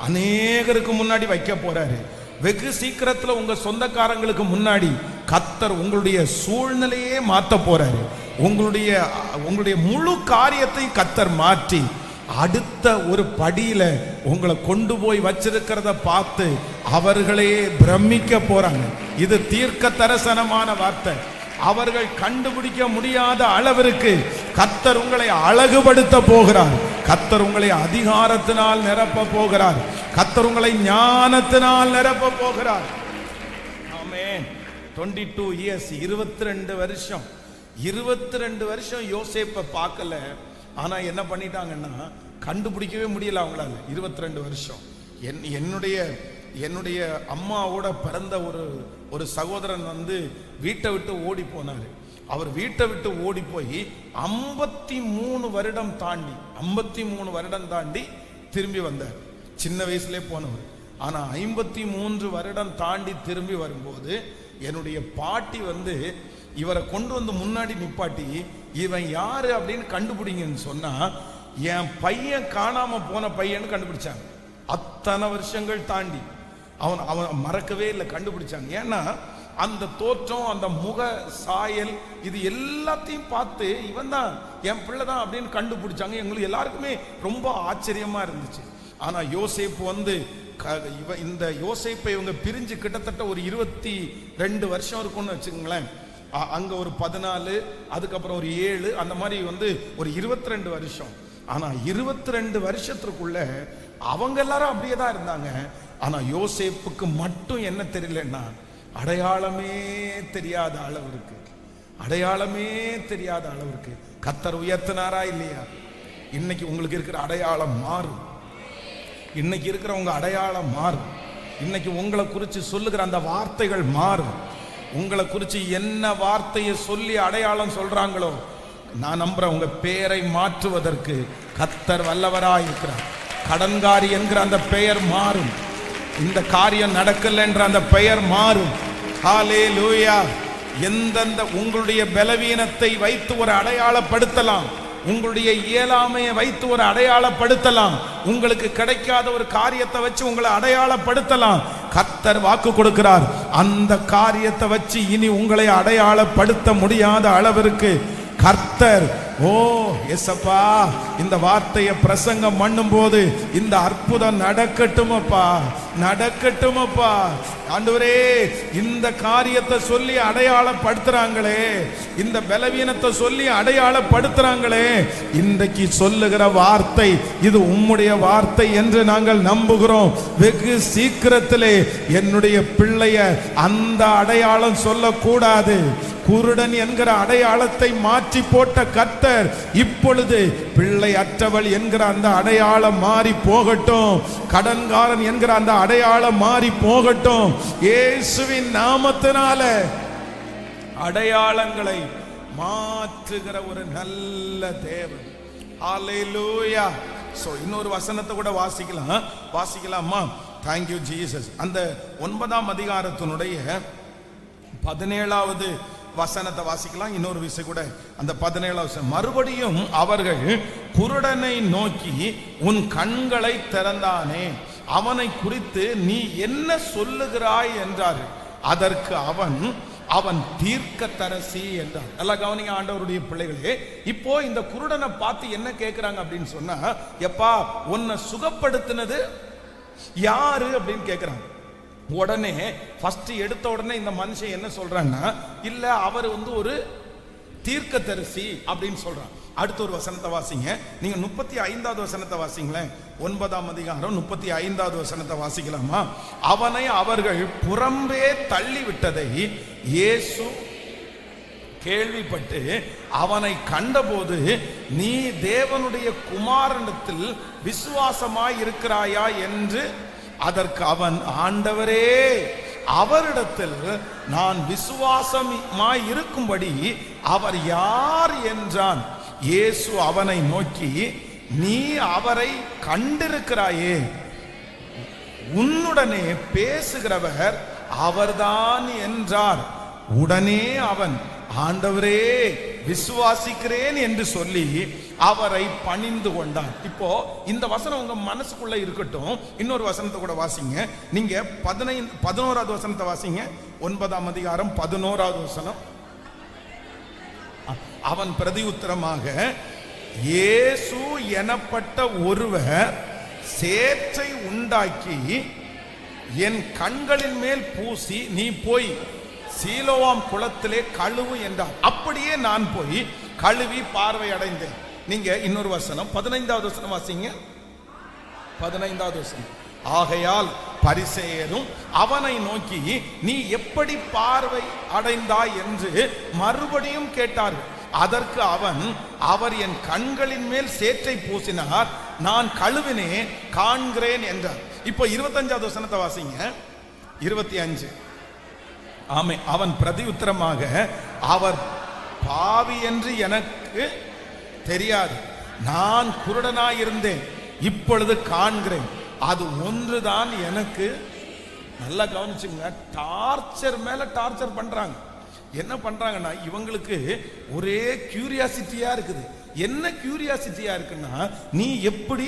அநேகருக்கு முன்னாடி வைக்க போறாரு. வெகு சீக்கிரத்துல உங்க சொந்தக்காரங்களுக்கு முன்னாடி கர்த்தர் உங்களுடைய சூழ்நிலையே மாத்த போறாரு. உங்களுடைய முழு காரியத்தையும் கர்த்தர் மாற்றி அடுத்த ஒரு படியில உங்களை கொண்டு போய் வச்சிருக்கிறத பார்த்து அவர்களே பிரமிக்க போறாங்க. இது தீர்க்க தரிசனமான வார்த்தை. அவர்கள் கண்டுபிடிக்க முடியாத அளவிற்கு கர்த்தர் உங்களை அழகுபடுத்த போகிறார். கர்த்தர் உங்களை அதிகாரத்தினால் நிரப்ப போகிறார். கர்த்தர் உங்களை ஞானத்தினால் நிரப்ப போகிறார். ஆமென். 22 years, 22 வருஷம் யோசேப்பை பார்க்கல. ஆனா என்ன பண்ணிட்டாங்கன்னா, கண்டுபிடிக்கவே முடியல அவங்களால. 22 வருஷம். என்னுடைய அம்மாவோட பிறந்த ஒரு சகோதரன் வீட்டை விட்டு ஓடி போனாரு. அவர் வீட்டை விட்டு ஓடி போய் 53 வருடம் தாண்டி திரும்பி வந்தார். சின்ன வயசுலே போனவர். ஆனா 53 வருடம் தாண்டி திரும்பி வரும்போது என்னுடைய பாட்டி இவரை கொண்டு முன்னாடி நிப்பாட்டி, இவன் யாரு அப்படின்னு கண்டுபிடிங்கன்னு சொன்னா, என் பையன் காணாம போன பையன்னு கண்டுபிடிச்சாங்க. அத்தனை வருஷங்கள் தாண்டி அவன் மறக்கவே இல்லை, கண்டுபிடிச்சாங்க. ஏன்னா அந்த தோற்றம், அந்த முக சாயல், இது எல்லாத்தையும் பார்த்து இவன் தான் என் பிள்ளை தான் அப்படின்னு கண்டுபிடிச்சாங்க. எங்களுக்கு எல்லாருக்குமே ரொம்ப ஆச்சரியமா இருந்துச்சு. ஆனா யோசேப்பு இந்த யோசேப்பை இவங்க பிரிஞ்சு கிட்டத்தட்ட ஒரு 22 வருஷம் இருக்கும்னு வச்சுக்கோங்களேன். அங்க ஒரு 14, அதுக்கப்புறம் ஒரு 7, அந்த மாதிரி ஒரு 22 வருஷம். ஆனா 22 வருஷத்துக்குள்ள அவங்க எல்லாரும் அப்படியே தான் இருந்தாங்க. ஆனா யோசேப்புக்கு மட்டும் என்ன தெரியலன்னா, அடையாளமே தெரியாத அளவிற்கு, அடையாளமே தெரியாத அளவிற்கு கர்த்தர் உயர்த்தினாரா இல்லையா? இன்னைக்கு உங்களுக்கு இருக்கிற அடையாளம் மாறும். இன்னைக்கு இருக்கிற உங்க அடையாளம் மாறும். இன்னைக்கு உங்களை குறித்து சொல்லுகிற அந்த வார்த்தைகள் மாறும். உங்களை குறித்து என்ன வார்த்தையை சொல்லி அடையாளம் சொல்றாங்களோ, நான் நம்புறேன் உங்க பேரை மாற்றுவதற்கு கர்த்தர் வல்லவராய் இருக்கிறார். கடன்காரி என்கிற அந்த பெயர் மாறும். இந்த காரியம் நடக்கல என்ற அந்த பெயர் மாறும். ஹல்லேலூயா. எந்தெந்த உங்களுடைய பலவீனத்தை வைத்து ஒரு அடையாளப்படுத்தலாம், உங்களுடைய இயலாமையை வைத்து ஒரு அடையாளப்படுத்தலாம், உங்களுக்கு கிடைக்காத ஒரு காரியத்தை வச்சு உங்களை அடையாளப்படுத்தலாம். கர்த்தர் வாக்கு கொடுக்கிறார், அந்த காரியத்தை வச்சு இனி உங்களை அடையாளப்படுத்த முடியாத அளவிற்கு கர்த்தர், ஓ எஸ்அப்பா, இந்த வார்த்தையை பிரசங்கம் பண்ணும் போது இந்த அற்புதம் நடக்கட்டுமப்பா, நடக்கட்டுமப்பா. ஆண்டவரே, இந்த காரியத்தை சொல்லி அடையாளப்படுத்துறாங்களே, இந்த பலவீனத்தை சொல்லி அடையாளப்படுத்துறாங்களே, இன்றைக்கு சொல்லுகிற வார்த்தை இது உம்முடைய வார்த்தை என்று நாங்கள் நம்புகிறோம். வெகு சீக்கிரத்திலே என்னுடைய பிள்ளைய அந்த அடையாளம் சொல்லக்கூடாது, குருடன் என்கிற அடையாளத்தை மாற்றி போட்ட கர்த்தர் இப்பொழுது பிள்ளை அற்றவள் என்கிற அந்த அடையாளம் மாறி போகட்டும், கடன்காரன் என்கிற அந்த அடையாளம் மாறி போகட்டும். இயேசுவின் நாமத்தினால அடையாளங்களை மாற்றுகிற ஒரு நல்ல தேவன். ஹல்லேலூயா. சோ இன்னொரு வசனத்தை கூட வாசிக்கலாமா? Thank you Jesus. அந்த 9ஆம் அதிகாரத்தினுடைய 17வது வசனத்தை வாசிக்கலாம். இன்னொரு விஷயம் கூட, அந்த 17வது வசனம், மறுபடியும் அவர்கள் குருடனை நோக்கி உன் கண்களை திறந்தானே, அவனை குறித்து நீ என்ன சொல்லுகிறாய் என்றார்கள். அதற்கு அவன் தீர்க்கதரிசி என்றார். நல்லா கவனிங்க ஆண்டவருடைய பிள்ளைகளே. இப்போ இந்த குருடனை பார்த்து என்ன கேட்கிறாங்க அப்படின்னு சொன்னா, எப்பா உன்னை சுகப்படுத்தினது யாரு அப்படின்னு கேட்கிறாங்க. உடனே ஃபர்ஸ்ட் எடுத்த உடனே இந்த மனுஷன் என்ன சொல்றான்னா, இல்ல அவர் ஒரு தீர்க்கதரிசி அப்படின்னு சொல்றான். அடுத்த ஒரு வசனத்தை வாசிங்க, நீங்க 35வது வசனத்தை வாசிங்களேன். 9ஆம் அதிகாரம் 35வது வசனத்தை வாசிக்கலாமா? அவனை அவர்கள் புறம்பே தள்ளி விட்டதை இயேசு கேள்விப்பட்டு அவனை கண்டபோது, நீ தேவனுடைய குமாரனிடத்தில் விசுவாசமாய் இருக்கிறாயா என்று. அதற்கு அவன், ஆண்டவரே, அவரிடத்தில் நான் விசுவாசமாய் இருக்கும்படி அவர் யார் என்றான். இயேசு அவனை நோக்கி, நீ அவரை கண்டிருக்கிறாயே, உன்னுடனே பேசுகிறவர் அவர்தான் என்றார். உடனே அவன், ஆண்டவரே, விசுவாசிக்கிறேன் என்று சொல்லி அவரை பணிந்து கொண்டான். இப்போ இந்த வசனம் உங்க மனசுக்குள்ள இருக்கட்டும். இன்னொரு வசனத்தை கூட வாசிங்க. நீங்க 11வது வசனத்தை வாசிங்க. 9ஆம் அதிகாரம் 11வது வசனம். அவன் பிரதியுத்தரமாக, இயேசு எனப்பட்ட ஒருவர் சேற்றை உண்டாக்கி என் கண்களின் மேல் பூசி, நீ போய் சீலோவாம் குளத்திலே கழுவு என்றார். அப்படியே நான் போய் கழுவி பார்வை அடைந்தேன். நீங்க இன்னொரு வசனம் 15வது வசனம் வாசிங்க. 15வது வசனம். ஆகையால் பரிசேயரும் அவனை நோக்கி, நீ எப்படி பார்வை அடைந்தாய் என்று மறுபடியும் கேட்டார்கள். அதற்கு அவன், அவர் என் கண்களின் மேல் சேற்றை பூசினார், நான் கழுவினே காண்கிறேன் என்றார். இப்போ 25வது வசனத்தை வாசிங்க. 25. ஆமே. அவன் பிரதியுத்தரமாக, அவர் பாவி என்று எனக்கு தெரியாது, நான் குருடனாயிருந்தேன், இப்பொழுது காண்கிறேன், அது ஒன்றுதான் எனக்கு. நல்லா கவனிச்சுங்க, டார்ச்சர் மேல டார்ச்சர் பண்றாங்க. என்ன பண்றாங்கன்னா, இவங்களுக்கு ஒரே கியூரியாசிட்டியா இருக்குது. என்ன கியூரியாசிட்டியா இருக்குன்னா, நீ எப்படி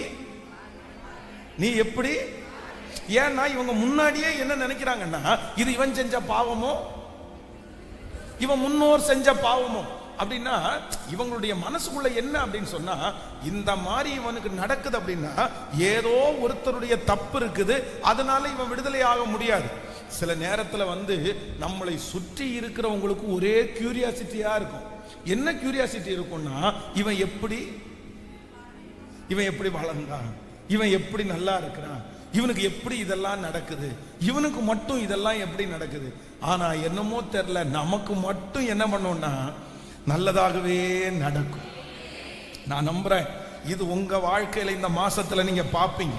ஏன்னா இவங்க முன்னாடியே என்ன நினைக்கிறாங்கன்னா, இது இவன் செஞ்ச பாவமோ, இவன் முன்னோர் செஞ்ச பாவமோ அப்படின்னா, இவங்களுடைய மனசுக்குள்ள என்ன அப்படின்னு சொன்னா, இந்த மாதிரி இவனுக்கு நடக்குது அப்படின்னா ஏதோ ஒருத்தருடைய தப்பு இருக்குது, அதனால இவன் விடுதலை ஆக முடியாது. சில நேரத்தில் நம்மளை சுற்றி இருக்கிறவங்களுக்கு ஒரே கியூரியாசிட்டியா இருக்கும். என்ன கியூரியாசிட்டி இருக்கும்னா, இவன் எப்படி வளர்ந்தான், இவன் எப்படி நல்லா இருக்கிறான், இவனுக்கு எப்படி இதெல்லாம் நடக்குது, இவனுக்கு மட்டும் இதெல்லாம் எப்படி நடக்குது. ஆனா என்னமோ தெரியல, நமக்கு மட்டும் என்ன பண்ணோம்னா நல்லதாகவே நடக்கும். நான் நம்புறேன் இது உங்க வாழ்க்கையில இந்த மாசத்துல நீங்க பாப்பீங்க.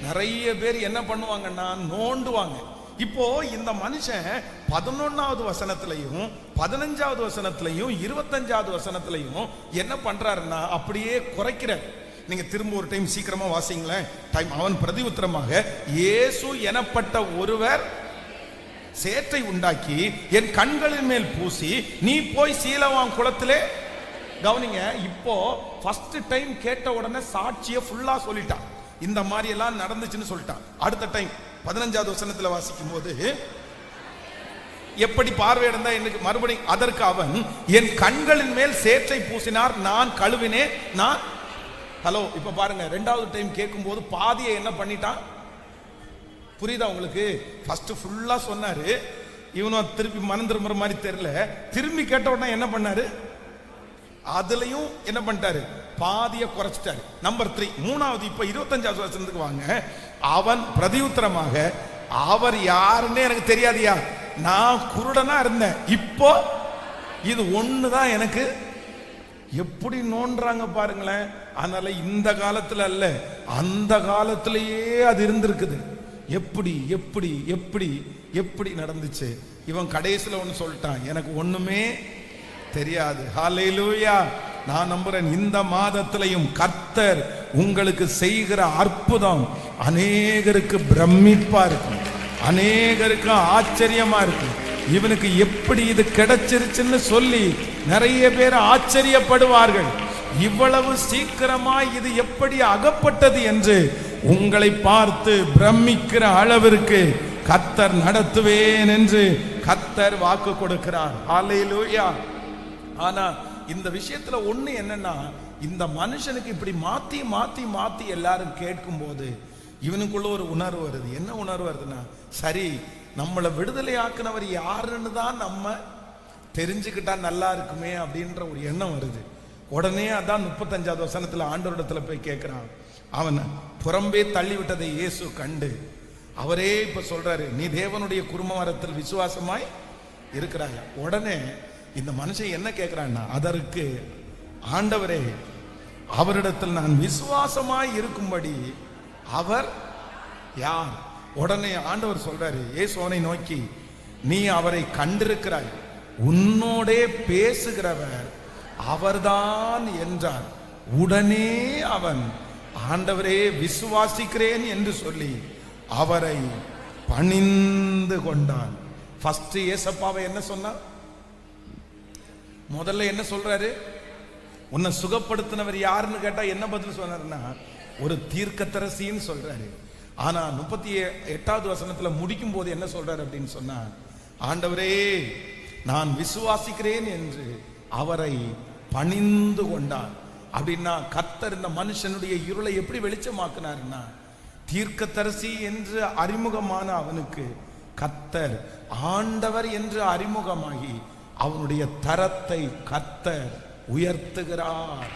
நிறைய பேர் என்ன பண்ணுவாங்கன்னா நோண்டுவாங்க. இப்போ இந்த மனுஷன் 11வது வசனத்திலையும் 15வது வசனத்திலையும் 25வது வசனத்திலையும் என்ன பண்றாருன்னா அப்படியே குறைக்கிறார். நீங்க திரும்ப ஒரு டைம் சீக்கிரமா வாசிங்களேன். டைம். அவன் பிரதியுத்தரமாக, இயேசு எனப்பட்ட ஒருவர் சேற்றை உண்டாக்கி என் கண்களின் மேல் பூசி, நீ போய் சீலவான் குளத்திலே. கவனிங்க, இப்போ ஃபர்ஸ்ட் டைம் கேட்ட உடனே சாட்சியை ஃபுல்லா சொல்லிட்டான், இந்த மாதிரி எல்லாம் நடந்துச்சுன்னு சொல்லிட்டான். அடுத்த டைம் 15வது வசனத்துல வாசிக்கும் போது எப்படி பார்வையிடந்தா எனக்கு மறுபடியும், அதற்கு அவன் என் கண்களின் மேல் சேற்றை பூசினார், நான் கழுவினேன். நான் ஹலோ இப்ப பாருங்க, 2வது டைம் கேட்கும் போது பாதியை என்ன பண்ணிட்டான் புரியுதா உங்களுக்கு? ஃபர்ஸ்ட் ஃபுல்லா சொன்னாரு, இவனும் திருப்பி மனம் திரும்புற மாதிரி தெரியல. திரும்பி கேட்ட உடனே என்ன பண்ணாரு, அதுலயும் என்ன பண்ணிட்டாரு, பாதியை குறைச்சிட்டாரு. நம்பர் 3. 3வது இப்ப 25வது வசனத்துக்கு வாங்க. அவன் பிரதியுத்தரமாக, அவர் யாருன்னு எனக்கு தெரியாதியா, நான் குருடனா இருந்தேன், இப்போ இது ஒண்ணுதான் எனக்கு. எப்படி நோன்றாங்க பாருங்களேன். அதனால இந்த காலத்துல அல்ல, அந்த காலத்திலேயே அது இருந்திருக்குது. எப்படி எப்படி எப்படி எப்படி நடந்துச்சு. இவன் கடைசியில ஒன்னு சொல்லிட்டான், எனக்கு ஒண்ணுமே தெரியாது. ஹல்லேலூயா. நான் நம்புறேன் இந்த மாதத்திலையும் கர்த்தர் உங்களுக்கு செய்கிற அற்புதம் அநேகருக்கு பிரமிப்பா இருக்கும், அநேகருக்கு ஆச்சரியமா இருக்கும். இவனுக்கு எப்படி இது கிடைச்சிருச்சுன்னு சொல்லி நிறைய பேர் ஆச்சரியப்படுவார்கள். இவ்வளவு சீக்கிரமாய் இது எப்படி அகப்பட்டது என்று உங்களை பார்த்து பிரமிக்கிற அளவிற்கு கர்த்தர் நடத்துவேன் என்று கர்த்தர் வாக்கு கொடுக்கிறார். ஹல்லேலூயா. ஆனா இந்த விஷயத்துல ஒண்ணு என்னன்னா, இந்த மனுஷனுக்கு இப்படி மாத்தி மாத்தி மாத்தி எல்லாரும் கேட்கும் போது இவனுக்குள்ள ஒரு உணர்வு வருது. என்ன உணர்வு வருதுன்னா, சரி நம்மளை விடுதலை ஆக்குனவர் யாருன்னு தான் நம்ம தெரிஞ்சுக்கிட்டா நல்லா இருக்குமே அப்படின்ற ஒரு எண்ணம் வருது. உடனே அதான் 35வது வசனத்துல ஆண்டவரிடத்துல போய் கேட்கிறான். அவன் புறம்பே தள்ளிவிட்டதை இயேசு கண்டு அவரே இப்ப சொல்றாரு, நீ தேவனுடைய குருமரத்தில் விசுவாசமாய் இருக்கிறாங்க. உடனே இந்த மனுஷன் என்ன கேட்கிறான்னா, அதற்கு ஆண்டவரே, அவரிடத்தில் நான் விசுவாசமாய் இருக்கும்படி அவர் யார்? உடனே ஆண்டவர் சொல்றாரு, இயேசுவை நோக்கி, நீ அவரை கண்டிருக்கிறாய், உன்னோடே பேசுகிறவர் அவர்தான் என்றார். உடனே அவன், ஆண்டவரே விசுவாசிக்கிறேன் என்று சொல்லி அவரை பணிந்து கொண்டான். ஃபர்ஸ்ட் ஏசப்பாவை என்ன சொன்னா, முதல்ல என்ன சொல்றாரு, உன்னை சுகப்படுத்தினவர் யாருன்னு கேட்டா என்ன பதில் சொன்னாருன்னா, ஒரு தீர்க்கதரிசின்னு சொல்றாரு. ஆனா 38வது வசனத்துல முடிக்கும் போது என்ன சொல்றாரு அப்படின்னு சொன்னா, ஆண்டவரே நான் விசுவாசிக்கிறேன் என்று அவரை பணிந்து கொண்டான். அப்படின்னா கர்த்தர் இந்த மனுஷனுடைய இருளை எப்படி வெளிச்சமாக்குனாருன்னா, தீர்க்கதரிசி என்று அறிமுகமான அவனுக்கு கர்த்தர் ஆண்டவர் என்று அறிமுகமாகி அவனுடைய தரத்தை கர்த்தர் உயர்த்துகிறார்.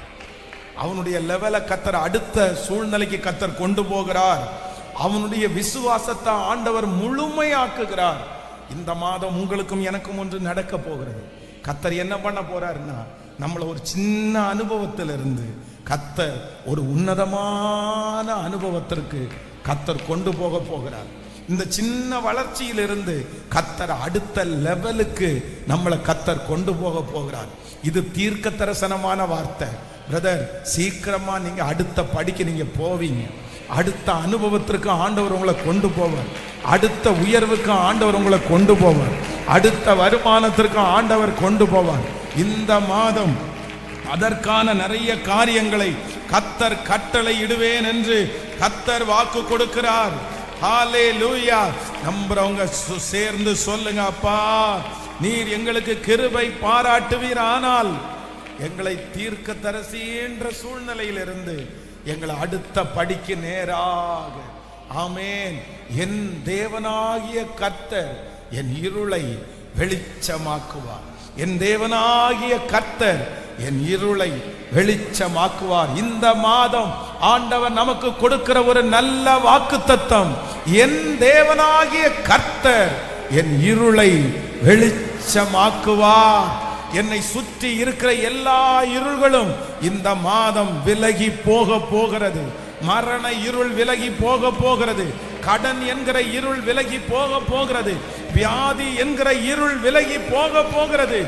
அவனுடைய லெவலை கர்த்தர் அடுத்த சூழ்நிலைக்கு கர்த்தர் கொண்டு போகிறார். அவனுடைய விசுவாசத்தை ஆண்டவர் முழுமையாக்குகிறார். இந்த மாதம் உங்களுக்கும் எனக்கும் ஒன்று நடக்க போகிறது. கர்த்தர் என்ன பண்ண போறாருன்னா, நம்மள ஒரு சின்ன அனுபவத்திலிருந்து கர்த்தர் ஒரு உன்னதமான அனுபவத்திற்கு கர்த்தர் கொண்டு போக போகிறார். இந்த சின்ன வளர்ச்சியிலிருந்து கர்த்தர் அடுத்த லெவலுக்கு நம்மளை கர்த்தர் கொண்டு போக போகிறார். இது தீர்க்க தரிசனமான வார்த்தை. பிரதர், சீக்கிரமா நீங்க அடுத்த படிக்கு நீங்க போவீங்க. அடுத்த அனுபவத்திற்கு ஆண்டவர் உங்களை கொண்டு போவார். அடுத்த உயர்வுக்கு ஆண்டவர் உங்களை கொண்டு போவார். அடுத்த வருமானத்திற்கு ஆண்டவர் கொண்டு போவார். இந்த மாதம் அதற்கான நிறைய காரியங்களை கர்த்தர் கட்டளை இடுவேன் என்று கர்த்தர் வாக்கு கொடுக்கிறார். ஹalleluya. நம்புறவங்க சேர்ந்து சொல்லுங்க, அப்பா நீர் எங்களுக்கு கிருபை பாராட்டுவீரானால் எங்களை தீர்க்கதரிசி என்ற சூழ்நிலையிலிருந்து எங்களை அடுத்த படிக்கு நேராக, ஆமென், என் தேவனாகிய கர்த்தர் என் இருளை வெளிச்சமாக்குவார். என் தேவனாகிய கர்த்தர் என் இருளை வெளிச்சமாக்குவார். இந்த மாதம் ஆண்டவர் நமக்கு கொடுக்கிற ஒரு நல்ல வாக்குத்தத்தம், என் தேவனாகிய கர்த்தர் என் இருளை வெளிச்சமாக்குவார். என்னை சுற்றி இருக்கிற எல்லா இருள்களும் இந்த மாதம் விலகி போக போகிறது. மரண இருள் விலகி போக போகிறது. கடன் என்கிற இருள் விலகி போக போகிறது. வியாதி என்கிற இருள் விலகி போக போகிறது.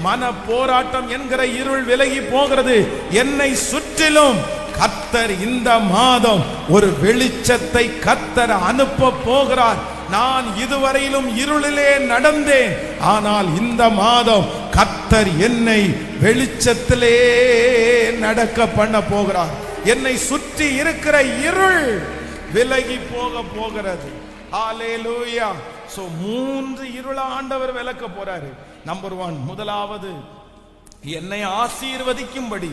மன போராட்டம் என்கிற இருள் விலகி போகிறது. என்னை சுற்றிலும் கர்த்தர் இந்த மாதம் ஒரு வெளிச்சத்தை கர்த்தர் அனுப்ப போகிறார். நான் இதுவரையிலும் இருளிலே நடந்தேன், ஆனால் இந்த மாதம் கர்த்தர் என்னை வெளிச்சத்திலே நடக்க பண்ண போகிறார். என்னை சுற்றி இருக்கிற இருள் விலகி போக போகிறது. ஹalleluya. சோ 3 இருள ஆண்டவர் விலக்க போறாரு. நம்பர் 1, முதலாவது, என்னை ஆசீர்வதிக்கும்படி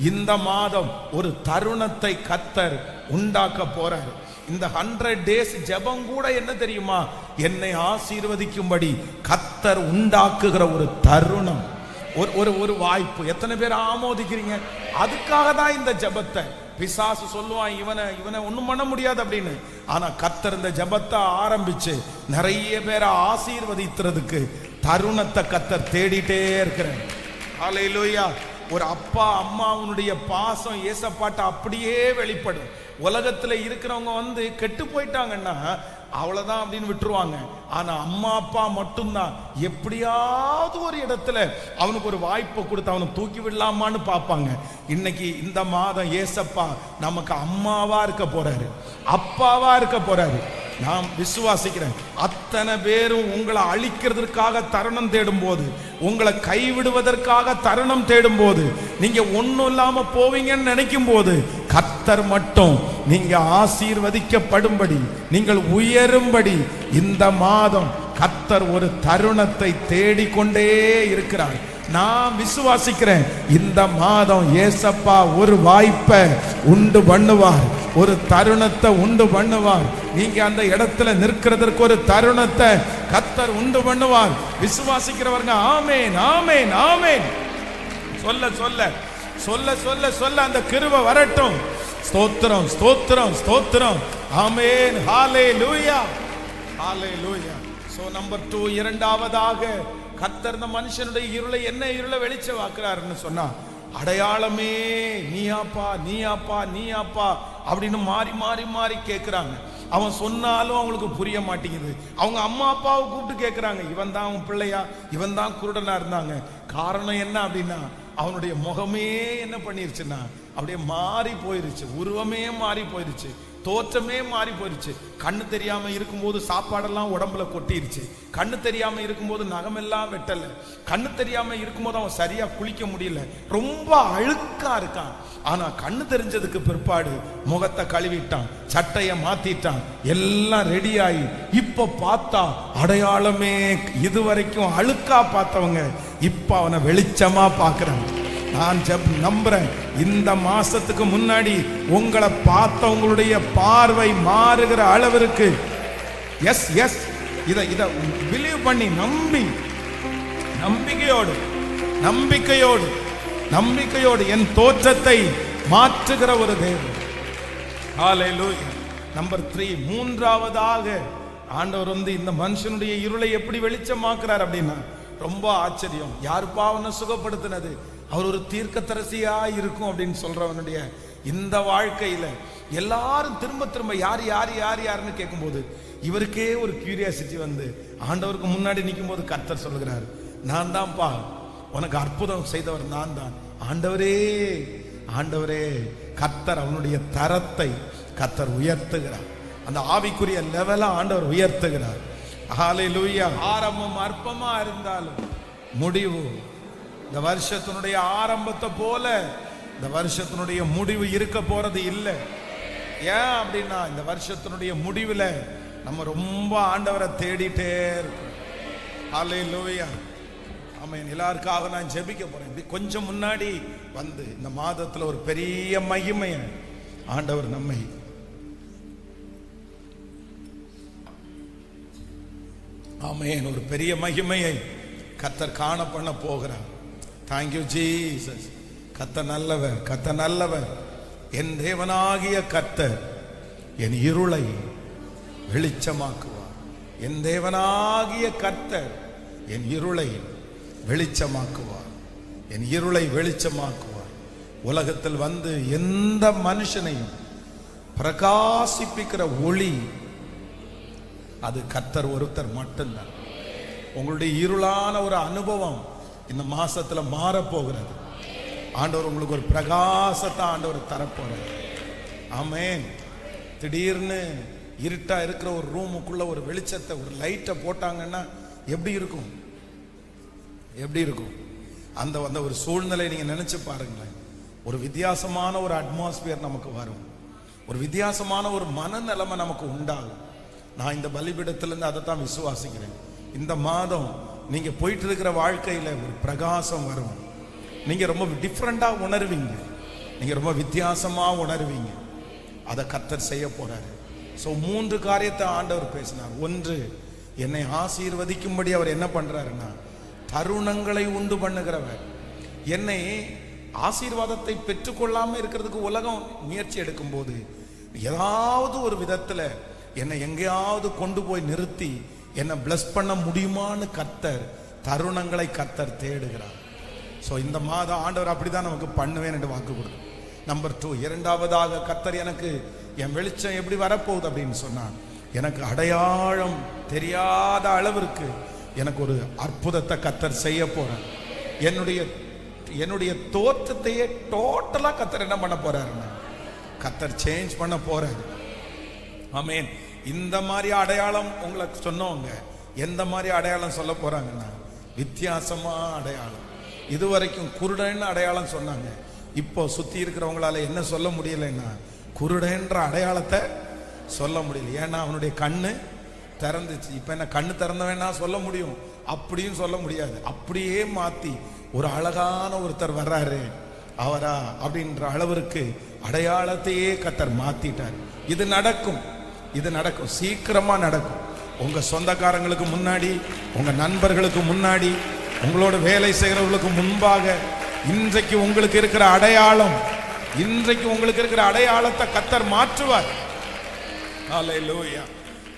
இந்த மாதம் ஒரு தருணத்தை கர்த்தர் உண்டாக்க போறாரு. இந்த 100 days ஜெபம் கூட என்ன தெரியுமா? என்னை ஆசீர்வதிக்கும்படி கர்த்தர் உண்டாக்குகிற ஒரு தருணம், ஒரு வாய்ப்பு. எத்தனை பேர் ஆமோதிக்கிறீங்க? அதுக்காக தான் இந்த ஜெபத்தை. பிசாசு சொல்லுவான், இவனை ஒண்ணும் பண்ண முடியாது அப்படின்னு. ஆனா கர்த்தர் இந்த ஜெபத்தை ஆரம்பிச்சு நிறைய பேரை ஆசீர்வதிக்கிறதுக்கு தருணத்தை கர்த்தர் தேடிட்டே இருக்கிறேன். ஹalleluya. ஒரு அப்பா அம்மாவுடைய பாசம் ஏசப்பாட்ட அப்படியே வெளிப்படும். உலகத்துல இருக்கிறவங்க கெட்டு போயிட்டாங்கன்னா அவ்வளவுதான் அப்படின்னு விட்டுருவாங்க. ஆனா அம்மா அப்பா மட்டும்தான் எப்படியாவது ஒரு இடத்துல அவனுக்கு ஒரு வாய்ப்பை கொடுத்து அவனை தூக்கி விடலாமான்னு பார்ப்பாங்க. இன்னைக்கு இந்த மாதம் ஏசப்பா நமக்கு அம்மாவா இருக்க போறாரு, அப்பாவா இருக்க போறாரு. நான் விசுவாசிக்கிறேன், அத்தனை பேரும் உங்களை அழிக்கிறதுக்காக தருணம் தேடும் போது, உங்களை கைவிடுவதற்காக தருணம் தேடும் போது, நீங்க ஒண்ணும் இல்லாம போவீங்கன்னு நினைக்கும் போது, கர்த்தர் மட்டும் நீங்க ஆசீர்வதிக்கப்படும்படி, நீங்கள் உயரும்படி இந்த மாதம் கர்த்தர் ஒரு தருணத்தை தேடிக்கொண்டே இருக்கிறார். நான் விசுவாசிக்கிறேன், இந்த மாதம் ஏசப்பா ஒரு வாய்ப்பை உண்டு பண்ணுவார், ஒரு தருணத்தை உண்டு பண்ணுவார். நீங்க அந்த இடத்துல நிற்கிறதற்கு ஒரு தருணத்தை கர்த்தர் உண்டு பண்ணுவார். விசுவாசிக்கிறவங்க ஆமென், ஆமென், ஆமென் சொல்ல சொல்ல சொல்ல சொல்ல சொல்ல அந்த கிருபை வரட்டும். ஸ்தோத்திரம், ஸ்தோத்திரம், ஸ்தோத்திரம். ஆமென். ஹalleluya, ஹalleluya. சோ நம்பர் 2, இரண்டாவதாக கர்த்தர் இந்த மனுஷனுடைய இருளை, என்ன இருளை வெளிச்சமாக்குறாருன்னு சொன்னா, அடையாளமே நீயாப்பா, நீயாப்பா, நீயாப்பா அப்படின்னு மாறி மாறி மாறி கேட்கிறாங்க. அவன் சொன்னாலும் அவங்களுக்கு புரிய மாட்டேங்குது. அவங்க அம்மா அப்பாவை கூப்பிட்டு கேட்கிறாங்க, இவன் தான் அவன் பிள்ளையா, இவன் தான் குருடனா இருந்தாங்க. காரணம் என்ன அப்படின்னா, அவனுடைய முகமே என்ன பண்ணிருச்சுன்னா அப்படியே மாறி போயிருச்சு, உருவமே மாறி போயிருச்சு, தோற்றமே மாறி போயிருச்சு. கண்ணு தெரியாம இருக்கும்போது சாப்பாடெல்லாம் உடம்புல கொட்டிருச்சு. கண்ணு தெரியாம இருக்கும்போது நகமெல்லாம் வெட்டல. கண்ணு தெரியாம இருக்கும்போது அவன் சரியா குளிக்க முடியல, ரொம்ப அழுக்கா இருக்கான். ஆனா கண்ணு தெரிஞ்சதுக்கு பிற்பாடு முகத்தை கழுவிட்டான், சட்டைய மாத்திட்டான், எல்லாம் ரெடி ஆகி இப்ப பார்த்தா அடையாளமே, இதுவரைக்கும் அழுக்கா பார்த்தவங்க இப்ப அவனை வெளிச்சமா பார்க்கிறாங்க. நான் நம்புறேன், இந்த மாசத்துக்கு முன்னாடி உங்களை பார்த்தவங்களுடைய பார்வை மாறுகிற அளவிற்கு, எஸ் எஸ், இத பிலீவ் பண்ணி நம்பி, நம்பிக்கையோடு நம்பிக்கையோடு நம்பிக்கையோடு என் தோற்றத்தை மாற்றுகிற ஒரு தேவன். ஹalleluya. நம்பர் 3, மூன்றாவதாக ஆண்டவர் இந்த மனுஷனுடைய இருளை எப்படி வெளிச்சமாக்குறார் அப்படின்னா, ரொம்ப ஆச்சரியம். யாருப்பா அவனை சுகப்படுத்தினது? அவர் ஒரு தீர்க்கதரிசியா இருக்கும் அப்படின்னு சொல்றவனுடைய இந்த வாழ்க்கையில எல்லாரும் திரும்ப திரும்ப யார் யார் யார் யாருன்னு கேட்கும்போது இவருக்கே ஒரு கியூரியாசிட்டி ஆண்டவருக்கு முன்னாடி நிற்கும் போது கர்த்தர் சொல்லுகிறார், நான் தான்ப்பா உனக்கு அற்புதம் செய்தவர், நான் தான். ஆண்டவரே, ஆண்டவரே. கர்த்தர் அவனுடைய தரத்தை கர்த்தர் உயர்த்துகிறார். அந்த ஆவிக்குரிய லெவல ஆண்டவர் உயர்த்துகிறார். ஹalleluya. ஆரம்பம் அற்பமா இருந்தாலும் முடிவு, இந்த வருஷத்தினுடைய ஆரம்பத்தை போல இந்த வருஷத்தினுடைய முடிவு இருக்க போறது இல்லை. ஏன் அப்படின்னா, இந்த வருஷத்தினுடைய முடிவுல நம்ம ரொம்ப ஆண்டவரை தேடிட்டே இருக்கோம். ஹல்லேலூயா. ஆமென். எல்லாருக்காக நான் ஜெபிக்க போறேன். இப்படி கொஞ்சம் முன்னாடி வந்து இந்த மாதத்துல ஒரு பெரிய மகிமையை ஆண்டவர் நம்மை ஆமென் ஒரு பெரிய மகிமையை கர்த்தர் காண பண்ண போகிறார். Thank you Jesus. கர்த்தர் நல்லவர், கர்த்தர் நல்லவர். என் தேவனாகிய கர்த்தர் என் இருளை வெளிச்சமாக்குவார். என் தேவனாகிய கர்த்தர் என் இருளை வெளிச்சமாக்குவார். என் இருளை வெளிச்சமாக்குவார். உலகத்தில் வந்து எந்த மனுஷனையும் பிரகாசிப்பிக்கிற ஒளி அது கர்த்தர் ஒருத்தர் மட்டும்தான். உங்களுடைய இருளான ஒரு அனுபவம் இந்த மாசத்துல மாறப்போகிறது. ஆண்டவர் உங்களுக்கு ஒரு பிரகாசத்தை ஆண்டவர் தரப்போறார். ஆமென். திடீர்னு இருட்டா இருக்கிற ஒரு ரூமுக்குள்ள ஒரு வெளிச்சத்தை, ஒரு லைட்டை போட்டாங்கன்னா எப்படி இருக்கும்? எப்படி இருக்கும்? அந்த அந்த ஒரு சூழ்நிலை நீங்க நினைச்சு பாருங்களேன். ஒரு வித்தியாசமான ஒரு அட்மாஸ்பியர் நமக்கு வரும். ஒரு வித்தியாசமான ஒரு மனநிலைமை நமக்கு உண்டாகும். நான் இந்த பலிபீடத்திலிருந்து அதை தான் விசுவாசிக்கிறேன். இந்த மாதம் நீங்க போயிட்டு இருக்கிற வாழ்க்கையில ஒரு பிரகாசம் வரும். நீங்க ரொம்ப டிஃப்ரெண்டா உணர்வீங்க. நீங்க ரொம்ப வித்தியாசமா உணர்வீங்க. அதை கர்த்தர் செய்ய போறாரு. ஸோ 3 காரியத்தை ஆண்டவர் பேசினார். ஒன்று, என்னை ஆசீர்வதிக்கும்படி அவர் என்ன பண்றாருன்னா தருணங்களை உண்டு பண்ணுகிறவர். என்னை ஆசீர்வாதத்தை பெற்றுக்கொள்ளாம இருக்கிறதுக்கு உலகம் முயற்சி எடுக்கும் போது ஏதாவது ஒரு விதத்துல என்னை எங்கேயாவது கொண்டு போய் நிறுத்தி என்னை பிளஸ் பண்ண முடியுமான்னு கர்த்தர் தருணங்களை கர்த்தர் தேடுகிறார். ஸோ இந்த மாதம் ஆண்டவர் அப்படிதான் நமக்கு பண்ணுவேன் என்று வாக்கு கொடுக்கும். நம்பர் 2, இரண்டாவதாக கர்த்தர் எனக்கு என் வெளிச்சம் எப்படி வரப்போகுது அப்படின்னு சொன்னான். எனக்கு அடையாளம் தெரியாத அளவிற்கு எனக்கு ஒரு அற்புதத்தை கர்த்தர் செய்ய போறார். என்னுடைய தோற்றத்தையே டோட்டலா கர்த்தர் என்ன பண்ண போறாருன்னா கர்த்தர் சேஞ்ச் பண்ண போறாரு. ஆமென். இந்த மாதிரி அடையாளம் உங்களுக்கு சொன்னவங்க எந்த மாதிரி அடையாளம் சொல்ல போறாங்கன்னா வித்தியாசமா அடையாளம். இதுவரைக்கும் குருடன்னு அடையாளம் சொன்னாங்க. இப்போ சுத்தி இருக்கிறவங்களால என்ன சொல்ல முடியலைன்னா குருடன்ற அடையாளத்தை சொல்ல முடியல. ஏன்னா அவனுடைய கண்ணு திறந்துச்சு. இப்ப என்ன கண்ணு திறந்தவனா சொல்ல முடியும்? அப்படியும் சொல்ல முடியாது. அப்படியே மாத்தி ஒரு அழகான ஒருத்தர் வர்றாரு அவரா அப்படின்ற அளவிற்கு அடையாளத்தையே கர்த்தர் மாத்திட்டார். இது நடக்கும், இது நடக்கும், சீக்கிரமா நடக்கும். உங்க சொந்தக்காரங்களுக்கு முன்னாடி, உங்க நண்பர்களுக்கு முன்னாடி, உங்களோட வேலை செய்கிறவர்களுக்கு முன்பாக இன்றைக்கு உங்களுக்கு இருக்கிற அடையாளம், இன்றைக்கு உங்களுக்கு இருக்கிற அடையாளத்தை கர்த்தர் மாற்றுவார். ஹல்லேலூயா.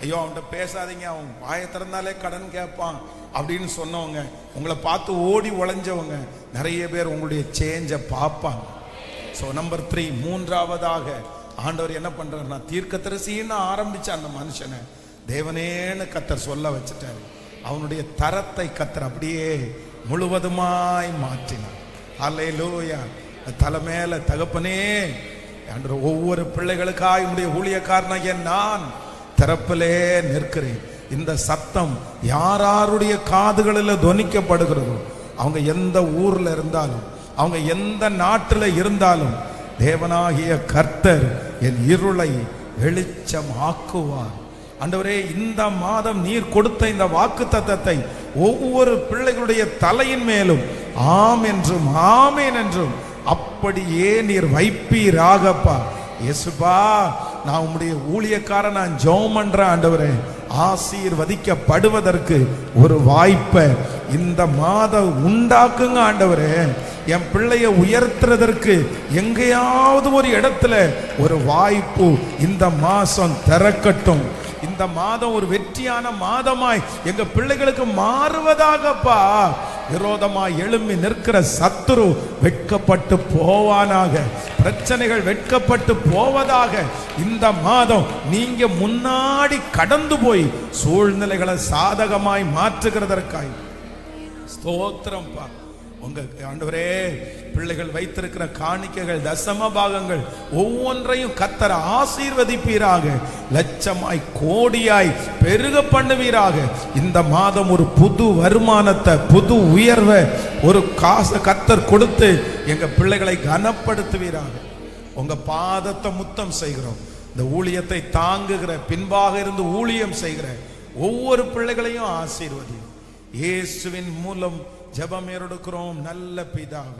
ஐயோ அவன்கிட்ட பேசாதீங்க, அவன் வாயை திறந்தாலே கடன் கேட்பான் அப்படின்னு சொன்னவங்க, உங்களை பார்த்து ஓடி ஒளிஞ்சவங்க நிறைய பேர் உங்களுடைய சேஞ்சை பார்ப்பாங்க. ஸோ நம்பர் 3, மூன்றாவதாக ஆண்டவர் என்ன பண்றாருன்னா தீர்க்கதரிசின்னு ஆரம்பிச்ச அந்த மனுஷனை தேவனேன்னு கர்த்தர் சொல்ல வச்சுட்டாரு. அவனுடைய தரத்தை கர்த்தர் அப்படியே முழுவதுமாய் மாற்றினார். ஹல்லேலூயா. தலைமையில தகப்பனே ஆண்டவர் ஒவ்வொரு பிள்ளைகளுக்காய் உடைய ஊழியக்காரனாகிய நான் திறப்பிலே நிற்கிறேன். இந்த சத்தம் யாருடைய காதுகளில் துணிக்கப்படுகிறதோ அவங்க எந்த ஊர்ல இருந்தாலும், அவங்க எந்த நாட்டில் இருந்தாலும் தேவனாகிய கர்த்தர் என் இருளை வெளிச்சம் ஆக்குவார். ஆண்டவரே, இந்த மாதம் நீர் கொடுத்த இந்த வாக்குத்தத்தத்தை ஒவ்வொரு பிள்ளைகளுடைய தலையின் மேலும் ஆம் என்றும் ஆமேன் என்றும் அப்படியே நீர் வைப்பீராகப்பா. இயேசுப்பா, நான் உம்முடைய ஊழியக்காரன், நான் ஜெபம் பண்றேன் ஆண்டவரே, ஆசீர்வதிக்கப்படுவதற்கு ஒரு வாய்ப்பை இந்த மாதம் உண்டாக்குங்க ஆண்டவரே. என் பிள்ளைய உயர்த்துறதற்கு எங்கேயாவது ஒரு இடத்துல ஒரு வாய்ப்பு இந்த மாசம் திறக்கட்டும். இந்த மாதம் ஒரு வெற்றியான மாதமாய் எங்க பிள்ளைகளுக்கு மாறுவதாகப்பா. விரோதமாய் எழும்பி நிற்கிற சத்துரு வெட்கப்பட்டு போவானாக. பிரச்சனைகள் வெட்கப்பட்டு போவதாக. இந்த மாதம் நீங்க முன்னாடி கடந்து போய் சூழ்நிலைகளை சாதகமாய் மாற்றுகிறதற்காய் ஸ்தோத்திரம் பா. உங்க ஆண்டவரே, பிள்ளைகள் வைத்திருக்கிற காணிக்கைகள், தசம பாகங்கள் ஒவ்வொன்றையும் கர்த்தர் ஆசீர்வதிப்பீராக. லட்சமாய் கோடியாய் பெருக பண்ணுவீராக. இந்த மாதம் ஒரு புது வருமானத்தை, புது உயர்வை, ஒரு காசை கர்த்தர் கொடுத்து எங்க பிள்ளைகளை கனப்படுத்துவீராக. உங்க பாதத்தை முத்தம் செய்கிறோம். இந்த ஊழியத்தை தாங்குகிற, பின்பாக இருந்து ஊழியம் செய்கிற ஒவ்வொரு பிள்ளைகளையும் ஆசீர்வதியும். இயேசுவின் மூலம் ஜெபம் ஏறெடுக்கிறோம் நல்ல பிதாவே.